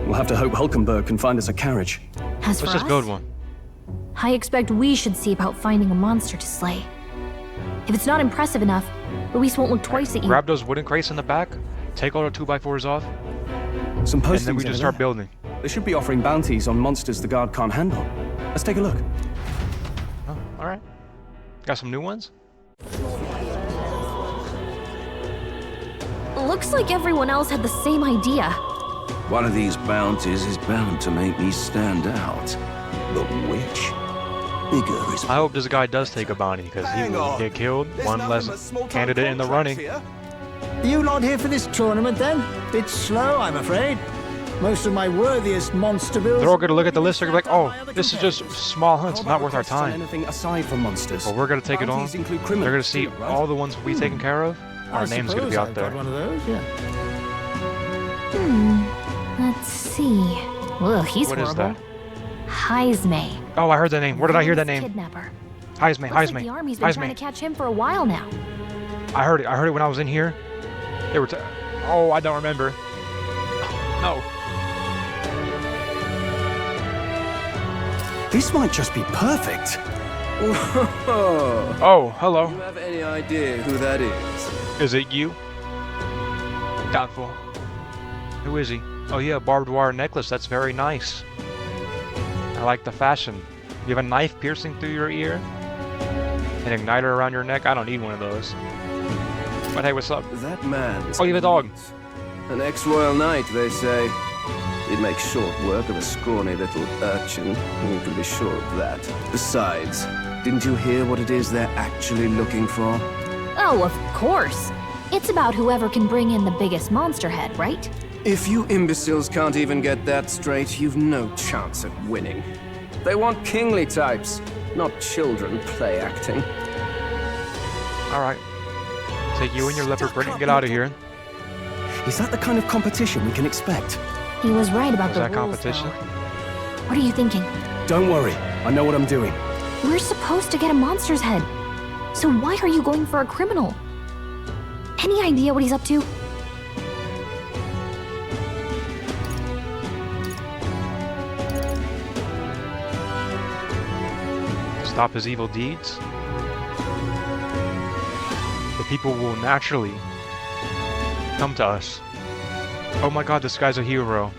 We'll have to hope Hulkenberg can find us a carriage. As for Let's just us, build one. I expect we should see about finding a monster to slay. If it's not impressive enough, Luis won't look twice at you. Grab those wooden crates in the back, take all the 2x4s off, Some postings and then we just over start there. building. They should be offering bounties on monsters the guard can't handle. Let's take a look. Oh, alright. Got some new ones? Looks like everyone else had the same idea. One of these bounties is bound to make me stand out. But which? Bigger is... I hope this guy does take a bounty, because he will get killed. One less candidate in the running. You lot here for this tournament then? Bit slow, I'm afraid. Most of my worthiest monster builds... They're all gonna look at the list, they're gonna be like, oh, this is just small hunts, not worth our time. Anything aside from monsters. But we're gonna take it on. Bounties include They're criminals gonna see too, right? all the ones we taken care of. Our name's gonna be out there. One of those, yeah. Let's see. Ugh, he's What is horrible. that? Heisme. Oh, I heard that name. Where did I hear that name? Kidnapper. Heisme, Looks like Heisme, the army's been trying to Heisme. catch him for a while now. I heard it when I was in here. They were oh, I don't remember. No. This might just be perfect. Whoa! Oh, hello. Do you have any idea who that is? Is it you? Doubtful. Who is he? Oh yeah, barbed wire necklace. That's very nice. I like the fashion. You have a knife piercing through your ear? An igniter around your neck? I don't need one of those. But hey, what's up? That man. Oh, you have a dog. An ex-royal knight, they say. He'd make short work of a scrawny little urchin. You can be sure of that. Besides, didn't you hear what it is they're actually looking for? Oh, of course. It's about whoever can bring in the biggest monster head, right? If you imbeciles can't even get that straight, you've no chance at winning. They want kingly types, not children play acting. Alright. Take you and your leopard print and get out of here. Is that the kind of competition we can expect? He was right about Was the that rules, competition? though. What are you thinking? Don't worry, I know what I'm doing. We're supposed to get a monster's head. So why are you going for a criminal? Any idea what he's up to? Stop his evil deeds? The people will naturally come to us. Oh my god, this guy's a hero.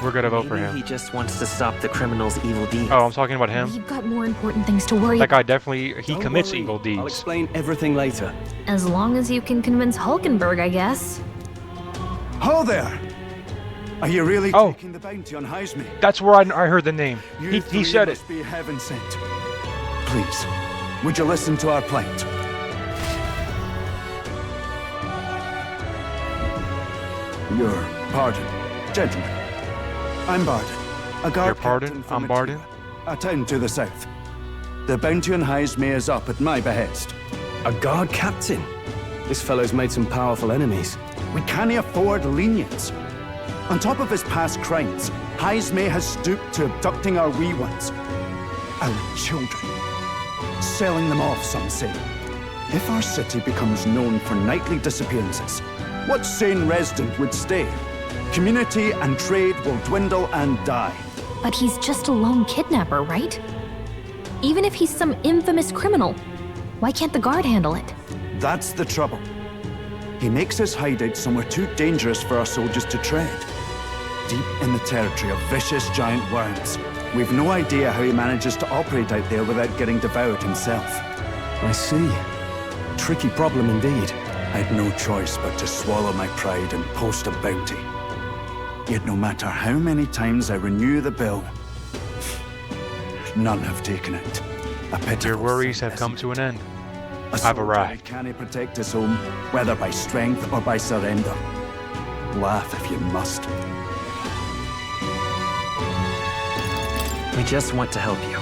We're gonna vote for him. He just wants to stop the criminal's evil deeds. Oh, I'm talking about him. We've got more important things to worry That about. guy definitely, he Don't commits worry, evil deeds. I'll explain everything later. As long as you can convince Hulkenberg, I guess. Ho there! Are you really Oh. taking the bounty on Heisme? That's where I heard the name. You He three said it. must be heaven sent. Please, would you listen to our plight? Your pardon, gentlemen. I'm Barden, a guard Your pardon? captain from I'm Barden? a town to the south. The bounty on Heisme is up at my behest. A guard captain? This fellow's made some powerful enemies. We can't afford lenience. On top of his past crimes, Heisme has stooped to abducting our wee ones. Our children. Selling them off, some say. If our city becomes known for nightly disappearances, what sane resident would stay? Community and trade will dwindle and die. But he's just a lone kidnapper, right? Even if he's some infamous criminal, why can't the guard handle it? That's the trouble. He makes his hideout somewhere too dangerous for our soldiers to tread. Deep in the territory of vicious giant worms. We've no idea how he manages to operate out there without getting devoured himself. I see. Tricky problem indeed. I'd no choice but to swallow my pride and post a bounty. Yet no matter how many times I renew the bill, none have taken it. A pitiful Your worries thing, have come to an end. A I've soldier arrived. who can't protect his home, whether by strength or by surrender. Laugh if you must. We just want to help you.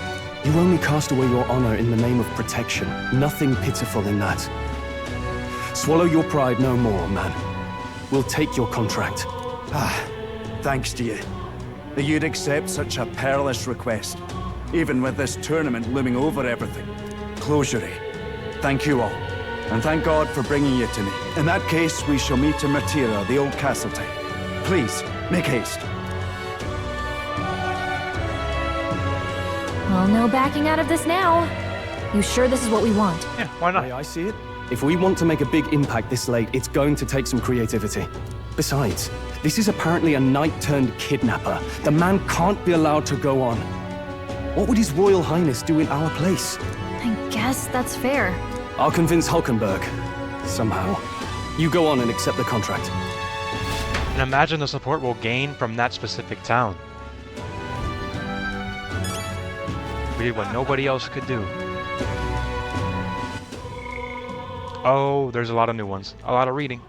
You only cast away your honor in the name of protection. Nothing pitiful in that. Swallow your pride no more, man. We'll take your contract. Thanks to you. That you'd accept such a perilous request, even with this tournament looming over everything. Closure. Thank you all, and thank God for bringing you to me. In that case, we shall meet in Matera, the old castle town. Please, make haste. Well, no backing out of this now. You sure this is what we want? Yeah, why not? The way I see it, if we want to make a big impact this late, it's going to take some creativity. Besides, this is apparently a knight-turned-kidnapper. The man can't be allowed to go on. What would His Royal Highness do in our place? I guess that's fair. I'll convince Hulkenberg. Somehow. You go on and accept the contract. And imagine the support we'll gain from that specific town. We did what nobody else could do. Oh, there's a lot of new ones. A lot of reading.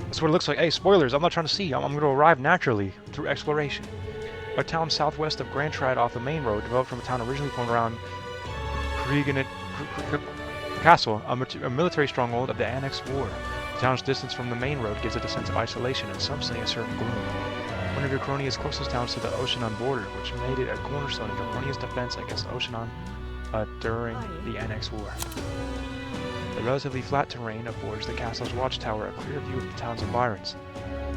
That's what it looks like. Hey, spoilers, I'm not trying to see. I'm going to arrive naturally through exploration. A town southwest of Grand Trad off the main road, developed from a town originally formed around Kriegenet Castle, a military stronghold of the Annexed War. The town's distance from the main road gives it a sense of isolation, and some say a certain gloom. One of Draconia's closest towns to the Oceanon border, which made it a cornerstone of Draconia's defense against Oceanon during the Annexed War. The relatively flat terrain affords the castle's watchtower a clear view of the town's environs.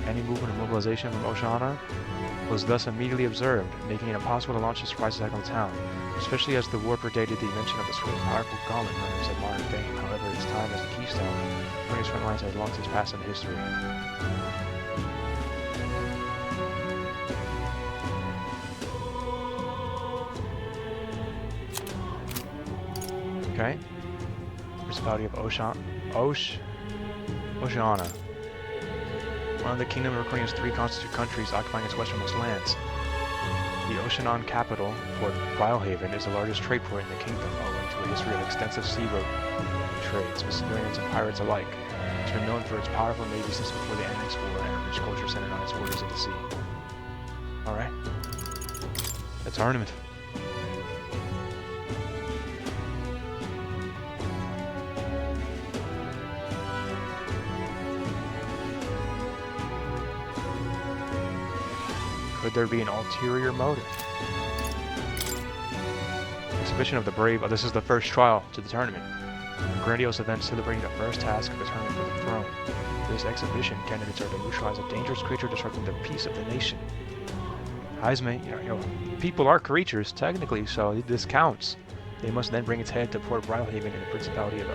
Any movement or mobilization from Oceanon was thus immediately observed, making it impossible to launch a surprise attack on the town, especially as the war predated the invention of the swift, powerful gauntlet runners of modern fame. However, its time as a keystone, Draconia's front lines has long since passed into history. Okay. Principality of Oceana. One of the Kingdom of Draconia's 3 constituent countries occupying its westernmost lands. The Oceanon capital, Port Vilehaven, is the largest trade port in the kingdom, owing to a history of extensive sea road trades with civilians and pirates alike. It's been known for its powerful navy since before the Annexed War and a rich culture centered on its borders of the sea. Alright. The tournament. Could there be an ulterior motive? Exhibition of the brave. Oh, this is the first trial to the tournament. A grandiose event celebrating the first task of the tournament for the throne. This exhibition, candidates are to neutralize a dangerous creature disrupting the peace of the nation. Heisme, people are creatures, technically, so this counts. They must then bring its head to Port Brylehaven in the Principality of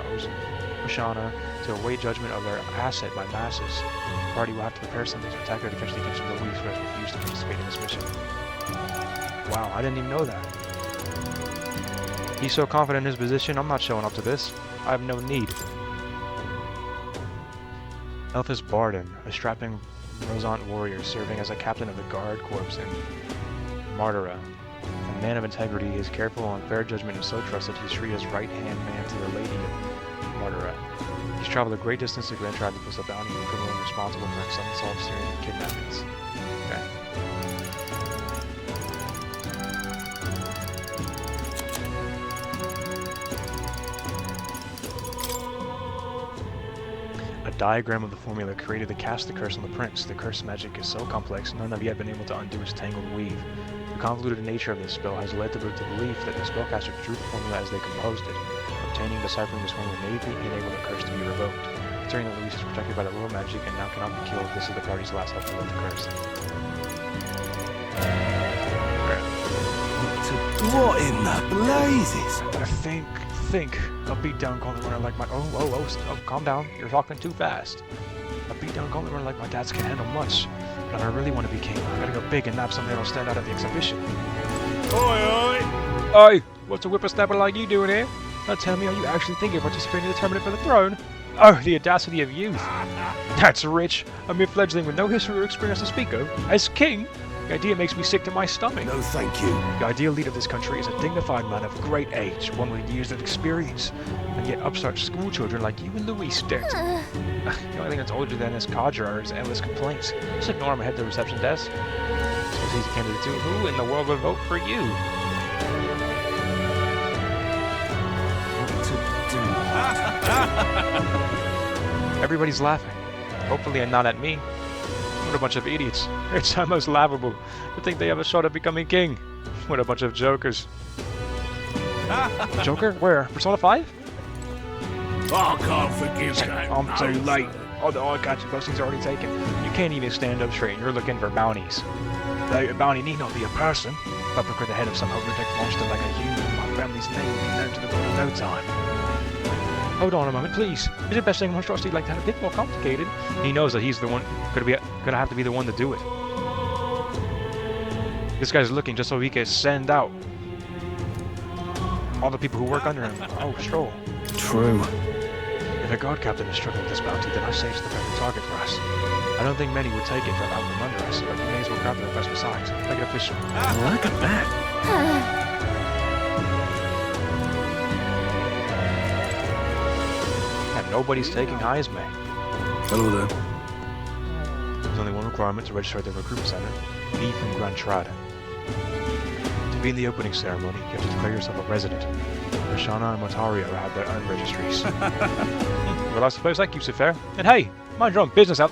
Oshana to await judgment of their asset by masses. The party will have to prepare something spectacular to catch the attention of the Leafs who has refused to participate in this mission. Wow, I didn't even know that. He's so confident in his position, I'm not showing up to this. I have no need. Elphys Barden, a strapping Rosant warrior serving as a captain of the Guard Corps in Martyra. A man of integrity, he is careful and fair judgment and so trusted he's treated as right-hand man to the Lady of Martyra. He's traveled a great distance to Grand Tribe to post a bounty on the criminal responsible for his unsolved series of kidnappings. Okay. A diagram of the formula created to cast the curse on the prince. The curse magic is so complex, none have yet been able to undo its tangled weave. The convoluted nature of this spell has led to the belief that the spellcaster drew the formula as they composed it. Obtaining and deciphering this formula may enable the curse to be revoked. Considering that Luis is protected by the royal magic and now cannot be killed, this is the party's last hope to lift the curse. What in the blazes? I think a beatdown gauntlet runner like my oh, calm down. You're talking too fast. A beatdown gauntlet runner like my dad's can handle much. But if I really want to be king, I gotta go big and nab something that'll stand out at the exhibition. Oi! Oi! What's a whippersnapper like you doing here? Now tell me, are you actually thinking of participating in the tournament for the throne? Oh, the audacity of youth. That's rich. A mere fledgling with no history or experience to speak of. As king? The idea makes me sick to my stomach. No, thank you. The ideal leader of this country is a dignified man of great age, one with years of experience, and yet upstart schoolchildren like you and Luis daren't. The only thing that's older than his cadre are his endless complaints. Just ignore him and head to the reception desk. Suppose he's a candidate too. Who in the world would vote for you? Everybody's laughing. Hopefully not at me. What a bunch of idiots. It's almost laughable to think they have a shot at becoming king. What a bunch of jokers. Joker? Where? Persona 5? I can't forgive that. I'm too late. Oh, the eye-catching posting's already taken. You can't even stand up straight and you're looking for bounties. The bounty need not be a person. If I procure the head of some horrific monster like a human, my family's name will be known to the world in no time. Hold on a moment, please. Is it best saying monstrosity like that a bit more complicated? He knows that he's the one gonna have to be the one to do it. This guy's looking just so he can send out all the people who work under him. Oh, Stroll. True. If a guard captain is struggling with this bounty, then I say it's the perfect target for us. I don't think many would take it from out from under us, but we may as well grab the request besides. Make it official. Look at that. Nobody's taking Heisme. Hello there. There's only one requirement to register at the recruitment center. Be from Grand Trad. To be in the opening ceremony, you have to declare yourself a resident. Rashana and Motario have their own registries. Well, I suppose that keeps it fair. And hey, mind your own business out.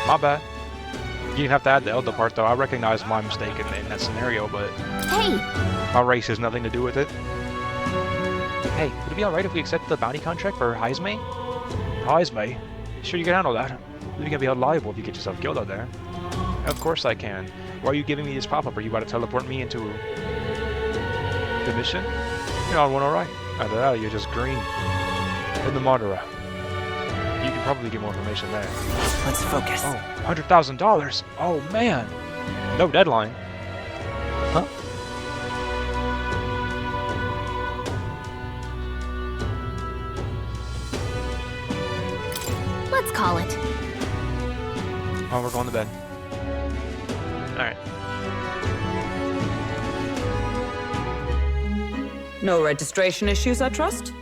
My bad. You didn't have to add the elder part, though. I recognize my mistake in that scenario, but... Hey! My race has nothing to do with it. Hey, would it be alright if we accepted the bounty contract for Heisme? Heisme? Sure you can handle that. You can be held liable if you get yourself killed out there. Of course I can. Why are you giving me this pop-up? Are you about to teleport me into the mission? You're on one alright. Either that or you're just green. In the Martyra. You can probably get more information there. Let's focus. Oh, $100,000? Oh man! No deadline. Huh? Let's call it. Oh, we're going to bed. Alright. No registration issues, I trust?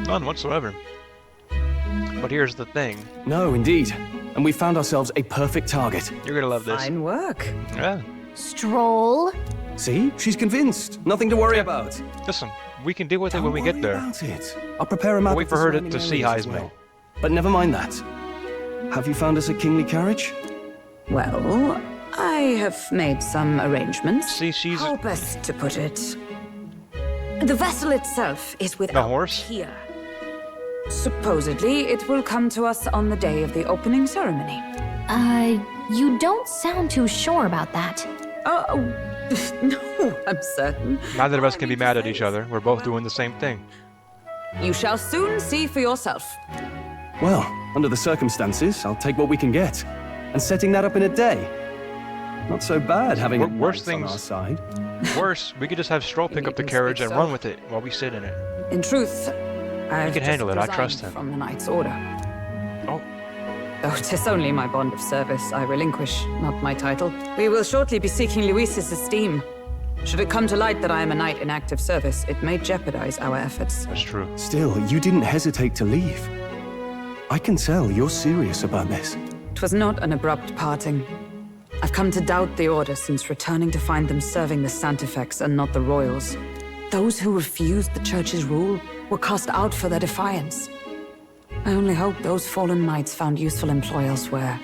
None whatsoever. But here's the thing. No, indeed. And we found ourselves a perfect target. You're gonna love this. Fine work. Yeah. Stroll. See? She's convinced. Nothing to worry about. Listen, we can deal with it when we get there. About it. I'll prepare a map. We'll wait for her to see Heisme. But never mind that. Have you found us a kingly carriage? Well, I have made some arrangements. See, she's... How best to put it? The vessel itself is without the horse? pier. Supposedly, it will come to us on the day of the opening ceremony. You don't sound too sure about that. Oh, no, I'm certain. Neither of us can be mad at each other. We're both doing the same thing. You shall soon see for yourself. Well, under the circumstances, I'll take what we can get. And setting that up in a day. Not so bad having worse things things on our side. Worse, we could just have Stroll pick up the carriage and run with it while we sit in it. In truth, I can handle it. I trust him. From the Knight's Order. Oh. Though 'tis only my bond of service I relinquish, not my title. We will shortly be seeking Luis's esteem. Should it come to light that I am a knight in active service, it may jeopardize our efforts. That's true. Still, you didn't hesitate to leave. I can tell you're serious about this. 'Twas not an abrupt parting. I've come to doubt the Order since returning to find them serving the Santifex and not the Royals. Those who refused the Church's rule were cast out for their defiance. I only hope those fallen knights found useful employ elsewhere.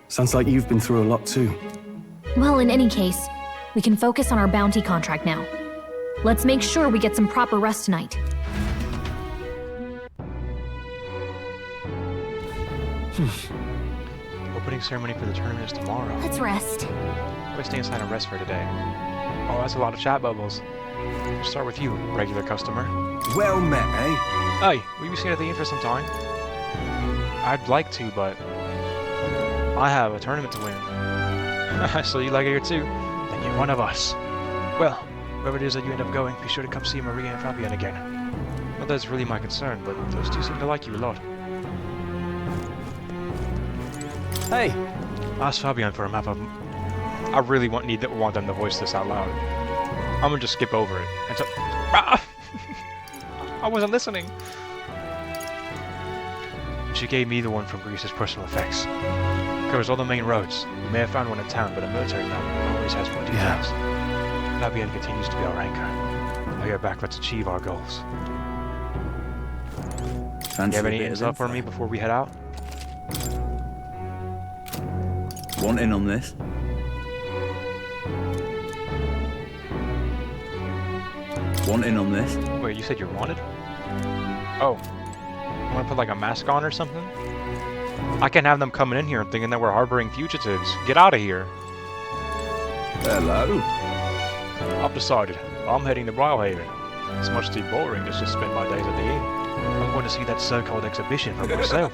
Sounds like you've been through a lot too. Well, in any case, we can focus on our bounty contract now. Let's make sure we get some proper rest tonight. Opening ceremony for the tournament is tomorrow. Let's rest. Let's stay inside and rest for today. Oh, that's a lot of chat bubbles. We'll start with you, regular customer. Well met, eh? Hey, will you be staying at the inn for some time? I'd like to, but I have a tournament to win. So you like it here too? Then you're one of us. Well, wherever it is that you end up going, be sure to come see Maria and Fabian again. Not that it's really my concern, but those two seem to like you a lot. Hey! Ask Fabian for a map of... I really want them to voice this out loud. I'm gonna just skip over it. And so... Ah! I wasn't listening. She gave me the one from Greece's personal effects. Covers all the main roads. We may have found one in town, but a military map always has more details. Fabian continues to be our anchor. I'll get back, let's achieve our goals. Do you have any intel for me before we head out? Want in on this? Want in on this? Wait, you said you're wanted? Oh. You want to put like a mask on or something? I can't have them coming in here and thinking that we're harboring fugitives. Get out of here. Hello. I've decided. I'm heading to Brylehaven. It's much too boring just to spend my days at the inn. I'm going to see that so-called exhibition for myself.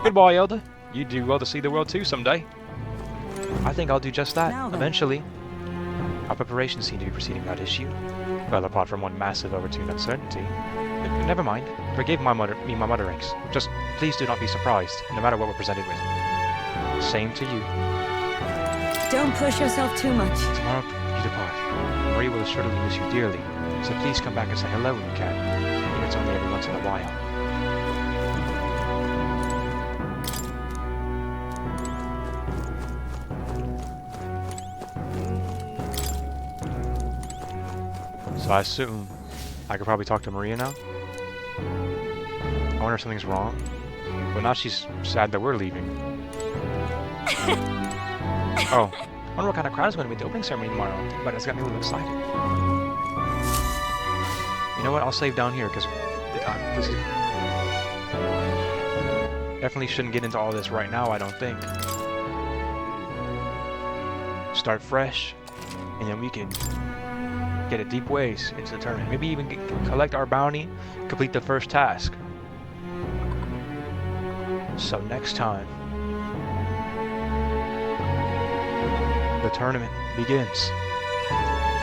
Goodbye, Elder. You do well to see the world too someday. I think I'll do just that, eventually. Our preparations seem to be proceeding without issue. Well, apart from one massive overtuned uncertainty. Never mind. Forgive my mutterings. Just please do not be surprised, no matter what we're presented with. Same to you. Don't push yourself too much. Tomorrow you depart. Marie will assuredly miss you dearly, so please come back and say hello when you can. Even if it's only every once in a while. So I assume I could probably talk to Maria now. I wonder if something's wrong. But now she's sad that we're leaving. Oh, I wonder what kind of crowd is going to be at the opening ceremony tomorrow. But it's got me a little excited. You know what? I'll save down here because this is... Definitely shouldn't get into all this right now, I don't think. Start fresh, and then we can get a deep ways into the tournament. Maybe even collect our bounty, complete the first task. So next time, the tournament begins.